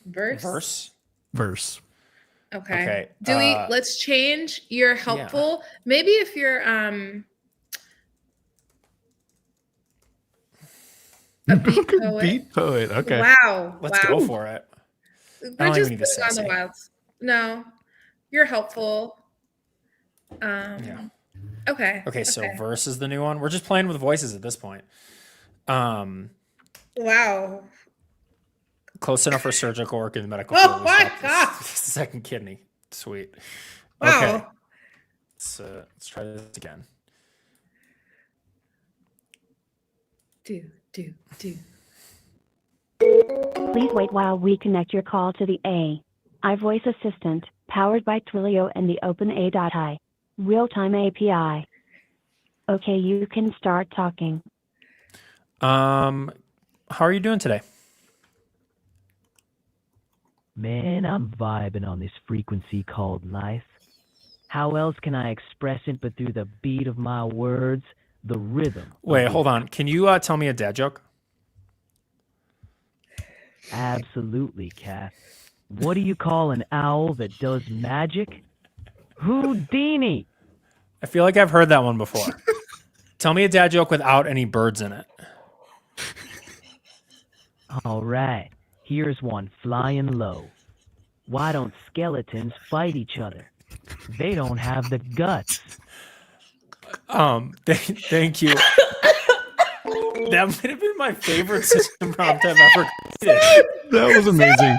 verse. Verse. Okay. Okay, Do we let's change you're helpful. Maybe if you're a beat poet. Beat poet. Okay. Wow. Let's wow. go for it. We're don't just even need the going on the sassy. wilds. No. You're helpful. Yeah. Okay. Okay, so verse is the new one. We're just playing with voices at this point. Wow. Close enough for surgical work in the medical Oh field. We my stopped this God. second kidney. Sweet. Wow. Okay. Let's try this again. Do. Please wait while we connect your call to the AI voice assistant, powered by Twilio and the OpenAI Realtime API. Okay, you can start talking. How are you doing today? Man, I'm vibing on this frequency called life. How else can I express it but through the beat of my words, the rhythm? Wait, hold on. Can you tell me a dad joke? Absolutely, Cat. What do you call an owl that does magic? Houdini. I feel like I've heard that one before. Tell me a dad joke without any birds in it. All right, here's one flying low. Why don't skeletons fight each other? They don't have the guts. Thank you. That might have been my favorite system prompt I've ever created. That was amazing.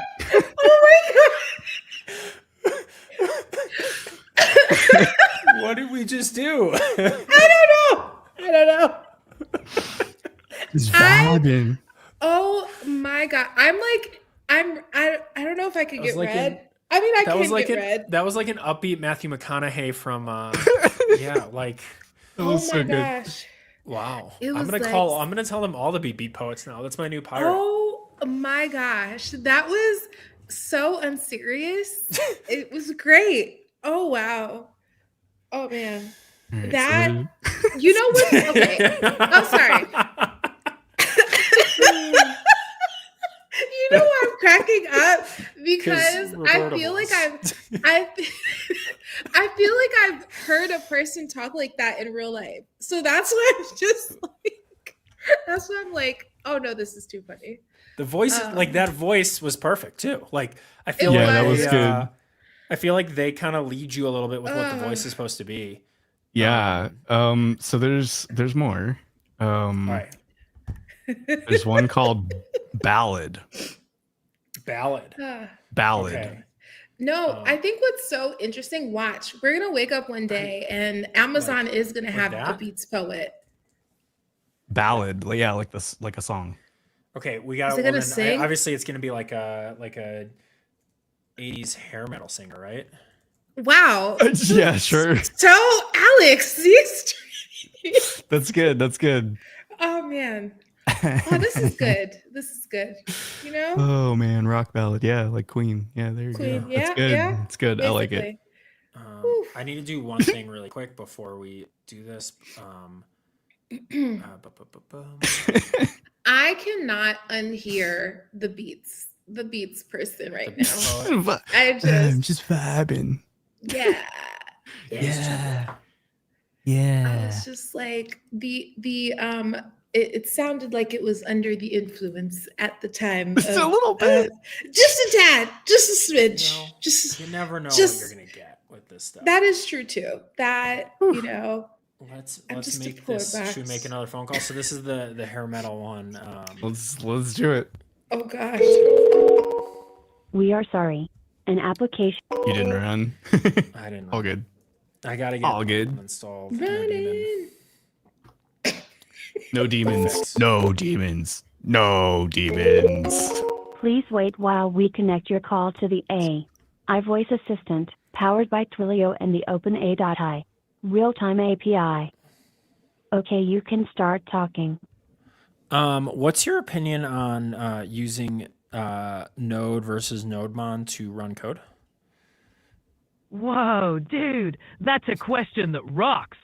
What did we just do? I don't know. It's vibing. Oh my God. I don't know if I could was get like red. I mean, I That was can like get red. that was like an upbeat Matthew McConaughey from yeah, like That Oh was my so good. gosh. wow. It I'm was gonna tell them all to be beat poets now. That's my new pirate. Oh my gosh. That was so unserious. It was great. Oh wow. Oh man. All right, That so you know what? Okay. I'm sorry. You know why I'm cracking up? Because I feel like I feel like I've heard a person talk like that in real life. So that's why I'm just like that's why I'm like, oh no, this is too funny. The voice, like that voice, was perfect too. Like I feel It like Yeah, that was they, good. I feel like they kind of lead you a little bit with what the voice is supposed to be. yeah. So there's more. All right, There's one called Ballad. ballad. Ballad. Okay. No, I think what's so interesting, watch, we're gonna wake up one day and Amazon is gonna have a that? Beats Poet. Ballad. Yeah, like this, like a song. Okay, we got. Is it Well, gonna then, sing? obviously, it's gonna be like a 80s hair metal singer, right? Wow. Yeah, sure. So Alex, these That's good. That's good. oh man. Oh, this is good. This is good. You know? Oh man, rock ballad. Yeah, like Queen. Yeah, there you Queen, go. yeah, That's good. yeah. It's good. I like it. Basically. I need to do one thing really quick before we do this. I cannot unhear the beats person right now. I I'm just just vibing. yeah. Yeah. I Yeah. was just like it sounded like it was under the influence at the time. Just a little bit. Just a tad, just a smidge. You know, just you never know what just you're gonna get with this stuff. that is true too. That, you know, Let's I'm just a make poor this. Should we box. make another phone call? So this is the hair metal one. Let's do it. Oh gosh. We are sorry. An application. You didn't run. I didn't. All good. I gotta get All good. installed. Running. No demons. Fix. No demons. No demons. Please wait while we connect your call to the AI voice assistant, powered by Twilio and the OpenAI Realtime API. Okay, you can start talking. What's your opinion on using Node versus NodeMon to run code? Whoa, dude, that's a question that rocks.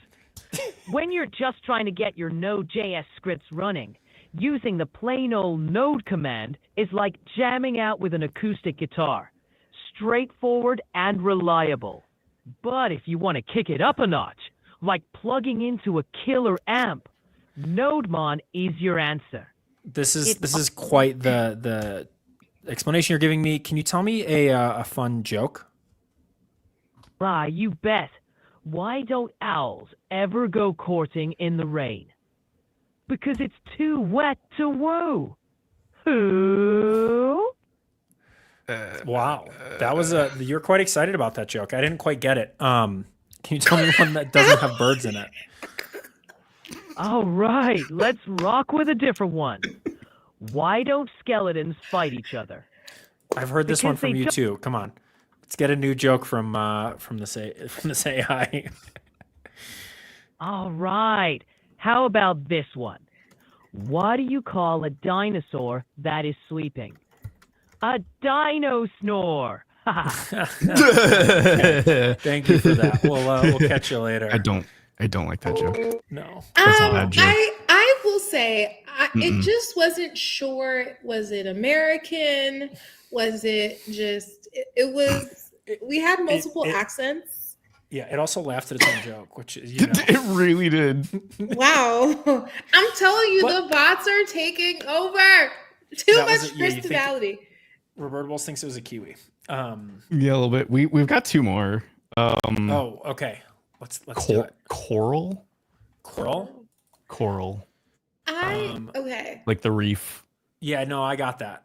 When you're just trying to get your Node.js scripts running, using the plain old node command is like jamming out with an acoustic guitar. Straightforward and reliable. But if you want to kick it up a notch, like plugging into a killer amp, NodeMon is your answer. This is quite the explanation you're giving me. Can you tell me a fun joke? Ah, you bet. Why don't owls ever go courting in the rain? Because it's too wet to woo. Who? Wow, that was you're quite excited about that joke. I didn't quite get it. Can you tell me one that doesn't have birds in it? All right, let's rock with a different one. Why don't skeletons fight each other? I've heard this one Because from they you don't- too. Come on, let's get a new joke from this AI. All right, how about this one? What do you call a dinosaur that is sleeping? A dino snore. Thank you for that. We'll catch you later. I don't like that joke. No. That's a bad joke. I will say it Mm-mm. just wasn't sure. Was it American? Was it just? It was. We had multiple accents. Yeah, it also laughed at its own joke, which is, you know. It really did. Wow, I'm telling you, What? the bots are taking over. Too That much was you think personality. Revertables thinks it was a kiwi. Yeah, a little bit. We've got two more. Oh, okay. Let's do it. Coral. Coral. Okay. Like the reef. Yeah, no, I got that.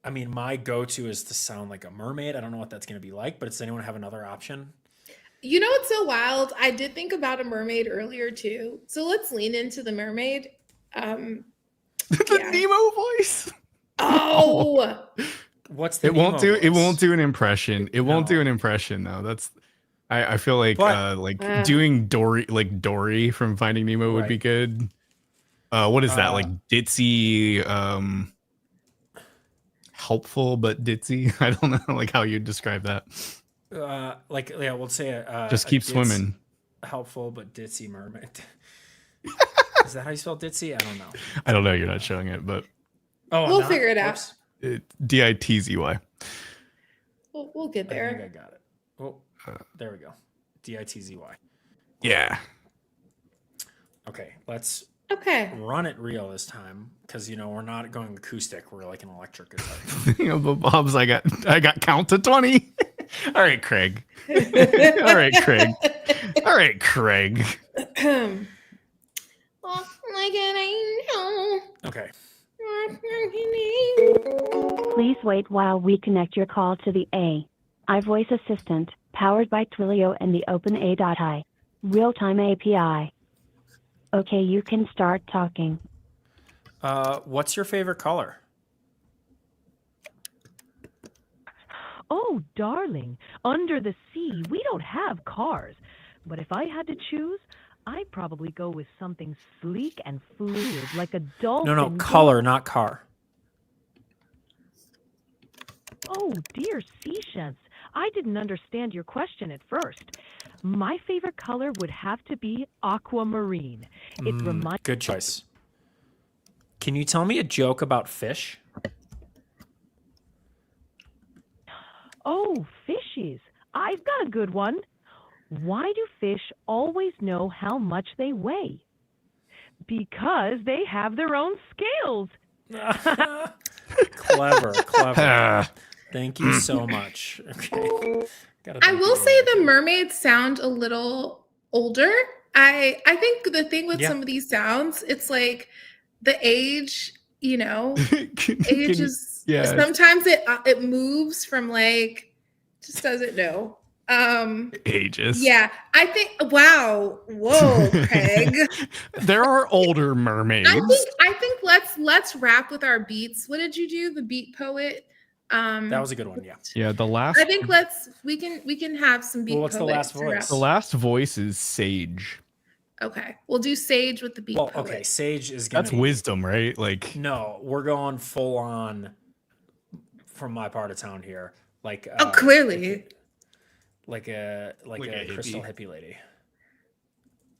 I mean, my go-to is to sound like a mermaid. I don't know what that's going to be like, but does anyone have another option? You know what's so wild? I did think about a mermaid earlier too. So let's lean into the mermaid. The Yeah. Nemo voice. Oh, What's the It won't Nemo do. It voice? won't do an impression. It won't No. do an impression though. That's. I feel like But- doing Dory from Finding Nemo would be Right. good. What is that like? Ditzy. Helpful but ditzy. I don't know like how you'd describe that. We'll say Just keep swimming. Helpful but ditzy mermaid. Is that how you spell ditzy? I don't know. I don't know. You're not showing it, but Oh, I'm We'll not? figure it out. Whoops. Ditzy. we'll get I think there. I got it. Oh, there we go. Ditzy. Yeah. Okay, let's Okay. run it real this time because we're not going acoustic. We're like an electric guitar. You know, but Bob's. I got count to 20. All right, Craig. All right, Craig. All right, Craig. Like an angel. Okay. Please wait while we connect your call to the AI voice assistant, powered by Twilio and the OpenAI Realtime API. Okay, you can start talking. What's your favorite color? Oh, darling, under the sea, we don't have cars. But if I had to choose, I'd probably go with something sleek and fluid, like a dolphin. No, color, not car. Oh, dear Seashants, I didn't understand your question at first. My favorite color would have to be aquamarine. It reminds. Good choice. Can you tell me a joke about fish? Oh, fishies. I've got a good one. Why do fish always know how much they weigh? Because they have their own scales. Clever. Thank you so much. Okay. I will say the mermaids sound a little older. I think the thing with some of these sounds, it's like the age, age is sometimes it moves from like just doesn't know. Ages. Yeah, I think. Wow, whoa, Craig. There are older mermaids. I think let's wrap with our beats. What did you do? The beat poet. That was a good one. Yeah. Yeah. The last. I think we can have some beat. Well, what's the last voice? The last voice is Sage. Okay, we'll do Sage with the beat. Poet. Okay, Sage is gonna. That's wisdom, right? Like. No, we're going full on. From my part of town here, like. Clearly. Like a crystal hippie lady.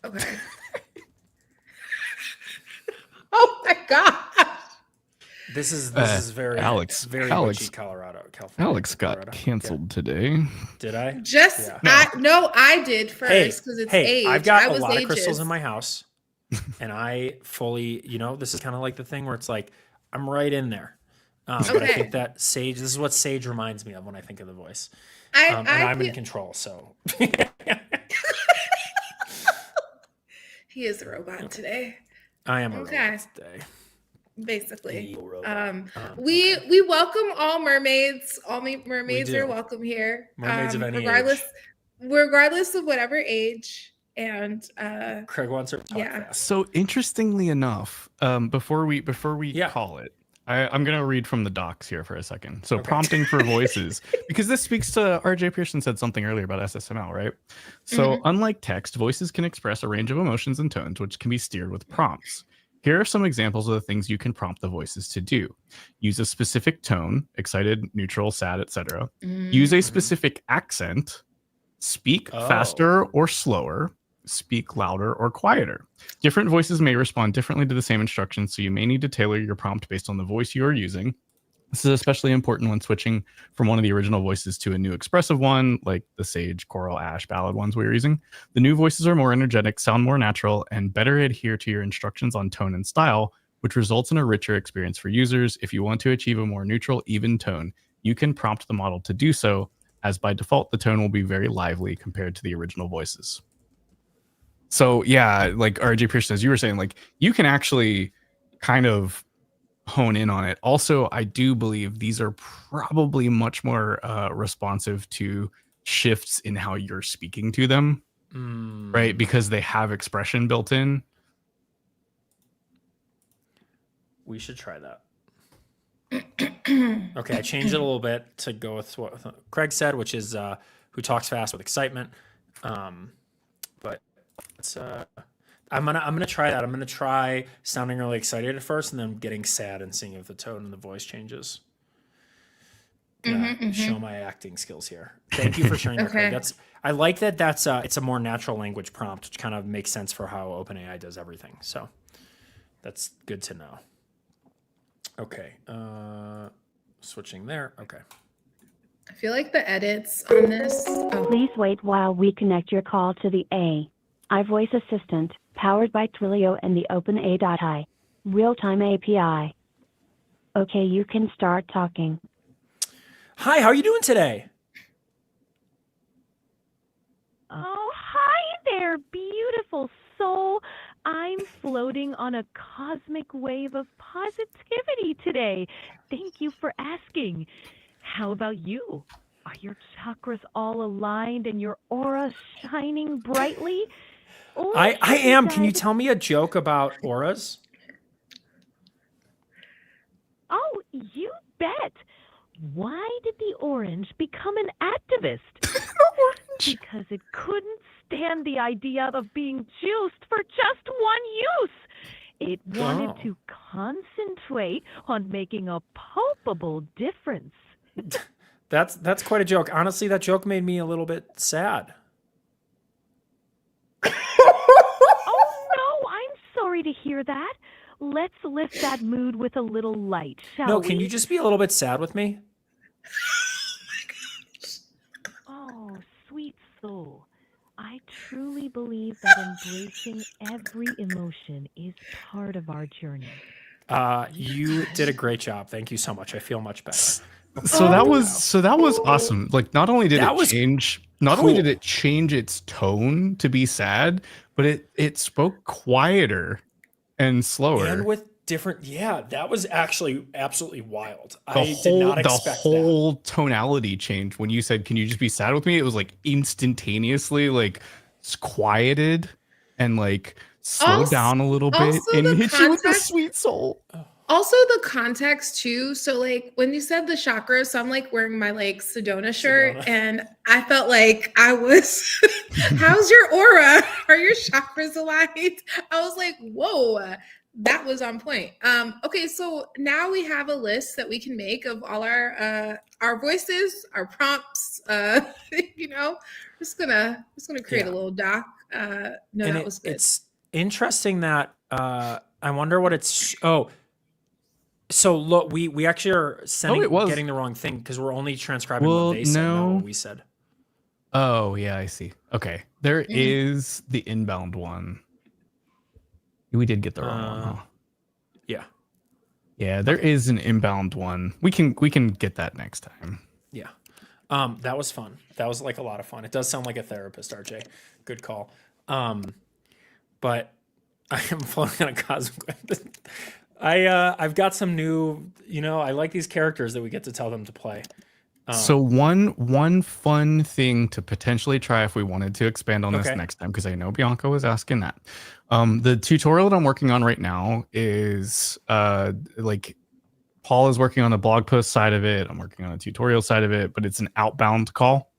Okay. Oh my god. This is very Alex. witchy Colorado, California. Alex got canceled today. Did I? I did first because it's age. I've got a lot of crystals in my house, and I fully, this is kind of like the thing where it's like I'm right in there. But I think that Sage. This is what Sage reminds me of when I think of the voice. And I'm in control, so. He is a robot today. I am a robot today. Basically. We welcome all mermaids. All mermaids are welcome here. Mermaids of any regardless, age. Regardless of whatever age. And Craig wants her to talk fast. So interestingly enough, before we call it, I'm going to read from the docs here for a second. So prompting for voices, because this speaks to RJ Pearson said something earlier about SSML, right? So unlike text, voices can express a range of emotions and tones, which can be steered with prompts. Here are some examples of the things you can prompt the voices to do. Use a specific tone, excited, neutral, sad, etc. Use a specific accent. Speak faster or slower. Speak louder or quieter. Different voices may respond differently to the same instructions, so you may need to tailor your prompt based on the voice you are using. This is especially important when switching from one of the original voices to a new expressive one, like the Sage, Coral, Ash, Ballad ones we were using. The new voices are more energetic, sound more natural, and better adhere to your instructions on tone and style, which results in a richer experience for users. If you want to achieve a more neutral, even tone, you can prompt the model to do so, as by default, the tone will be very lively compared to the original voices. So yeah, like RJ Pearson, as you were saying, like you can actually kind of hone in on it. Also, I do believe these are probably much more responsive to shifts in how you're speaking to them, right? Because they have expression built in. We should try that. Okay, I changed it a little bit to go with what Craig said, which is who talks fast with excitement. But it's I'm gonna try that. I'm gonna try sounding really excited at first, and then getting sad and seeing if the tone and the voice changes. Show my acting skills here. Thank you for sharing that. Craig. I like that. It's a more natural language prompt, which kind of makes sense for how OpenAI does everything. So that's good to know. Okay, switching there. Okay. I feel like the edits on this. Please wait while we connect your call to the AI voice assistant, powered by Twilio and the OpenAI Realtime API. Okay, you can start talking. Hi, how are you doing today? Oh, hi there, beautiful soul. I'm floating on a cosmic wave of positivity today. Thank you for asking. How about you? Are your chakras all aligned and your aura shining brightly? I am. Can you tell me a joke about auras? Oh, you bet. Why did the orange become an activist? Because it couldn't stand the idea of being juiced for just one use. It wanted to concentrate on making a palpable difference. That's quite a joke. Honestly, that joke made me a little bit sad. Oh, no, I'm sorry to hear that. Let's lift that mood with a little light, shall we? No, can you just be a little bit sad with me? Oh, soul. I truly believe that embracing every emotion is part of our journey. You did a great job. Thank you so much. I feel much better. So that was Oh. awesome. Like not only did That it was change cool. its tone to be sad, but it spoke quieter and slower. And with different, yeah, that was actually absolutely wild. I did not The expect that. whole tonality changed when you said, "Can you just be sad with me?" It was like instantaneously like quieted and like slowed down a little bit also and the hit you with the context- sweet soul. Also the context too. So like when you said the chakras, so I'm like wearing my like Sedona shirt and I felt like I was, how's your aura? Are your chakras aligned? I was like, whoa, that was on point. Okay, so now we have a list that we can make of all our voices, our prompts, you know, just gonna create a little doc. No, And that was good. It's interesting that I wonder what it's so look, we actually are getting the wrong thing because we're only transcribing what they said, not what we said. Oh yeah, I see. Okay. There is the inbound one. We did get the wrong one, huh? Yeah. Yeah, there is an inbound one. We can get that next time. Yeah. That was fun. That was like a lot of fun. It does sound like a therapist, RJ. Good call. But I am floating on a cosmic. I've got some new, I like these characters that we get to tell them to play. So one fun thing to potentially try if we wanted to expand on this next time, because I know Bianca was asking that. The tutorial that I'm working on right now is like Paul is working on the blog post side of it. I'm working on a tutorial side of it, but it's an outbound call.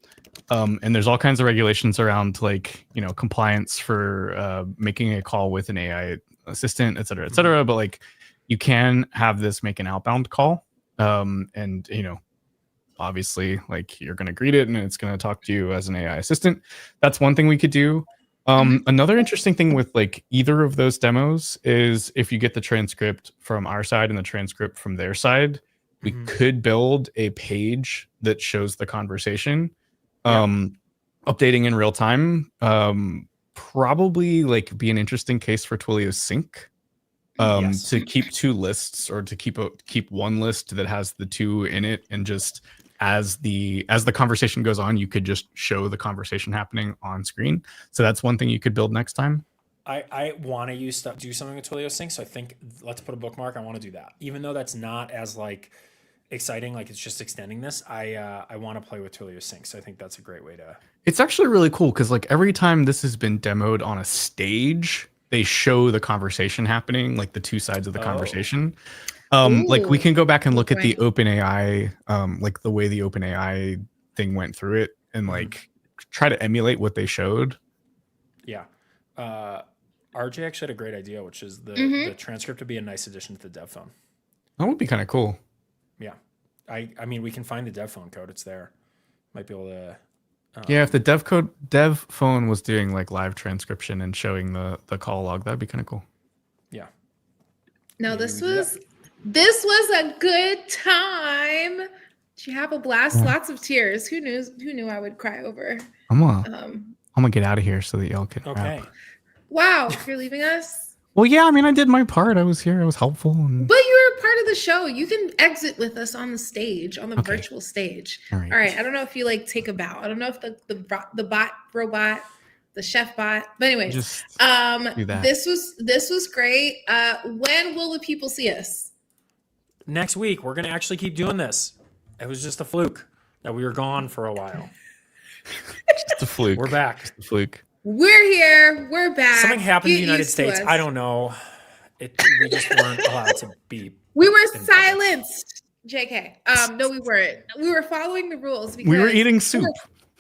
And there's all kinds of regulations around like, compliance for making a call with an AI assistant, et cetera, et cetera. But like you can have this make an outbound call. And, obviously like you're going to greet it and it's going to talk to you as an AI assistant. That's one thing we could do. Another interesting thing with like either of those demos is if you get the transcript from our side and the transcript from their side, we could build a page that shows the conversation, updating in real time. Probably like be an interesting case for Twilio Sync. To keep two lists or to keep one list that has the two in it, and just as the conversation goes on, you could just show the conversation happening on screen. So that's one thing you could build next time. I want to do something with Twilio Sync, so I think let's put a bookmark. I want to do that, even though that's not as like exciting, like it's just extending this. I want to play with Twilio Sync, so I think that's a great way to. It's actually really cool because like every time this has been demoed on a stage, they show the conversation happening, like the two sides of the conversation. Like we can go back and look at the OpenAI, like the way the OpenAI thing went through it, and like try to emulate what they showed. Yeah. RJ actually had a great idea, which is the transcript would be a nice addition to the dev phone. That would be kind of cool. Yeah. I mean, we can find the dev phone code. It's there. Might be able to. Yeah, if the dev phone was doing like live transcription and showing the call log, that'd be kind of cool. Yeah. No, maybe this was a good time. Did you have a blast? Yeah. Lots of tears. Who knew I would cry over? I'm gonna get out of here so that y'all can. Okay. Wrap. Wow, you're leaving us? Well, yeah, I mean, I did my part. I was here. I was helpful. But you're a part of the show. You can exit with us on the stage, on the virtual stage. All right. I don't know if you like take a bow. I don't know if the bot robot, the chef bot. But anyways, this was great. When will the people see us? Next week. We're gonna actually keep doing this. It was just a fluke that we were gone for a while. Just a fluke. We're back. Just a fluke. We're here. We're back. Something happened in the United States. I don't know. We just weren't allowed to be. We were silenced. JK. No, we weren't. We were following the rules. Because we were eating soup.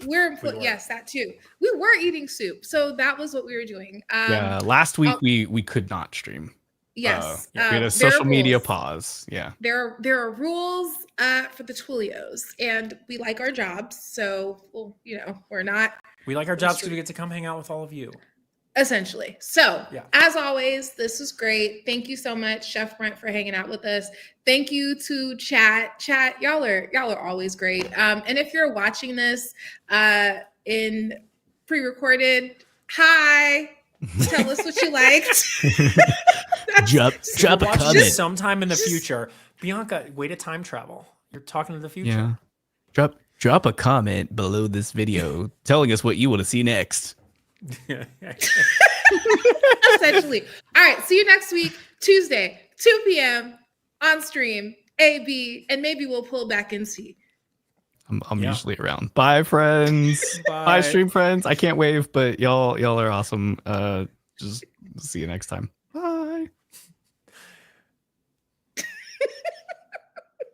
Yes, that too. We were eating soup. So that was what we were doing. Yeah. Last week we could not stream. Yes. We had a social media pause. Yeah. There are rules for the Twilios, and we like our jobs. So, we're not. We like our jobs because we get to come hang out with all of you. Essentially. So, as always, this was great. Thank you so much, Chef Brent, for hanging out with us. Thank you to chat. Y'all are always great. And if you're watching this in pre-recorded. Hi. Tell us what you liked. Drop a Watch comment. this sometime in the future. Bianca, way to time travel. You're talking to the future. Yeah. Drop a comment below this video telling us what you want to see next. Essentially. All right. See you next week, Tuesday, 2 p.m. on stream, AB, and maybe we'll pull back and see. I'm usually around. Bye, friends. Bye, stream friends. I can't wave, but y'all are awesome. Just see you next time.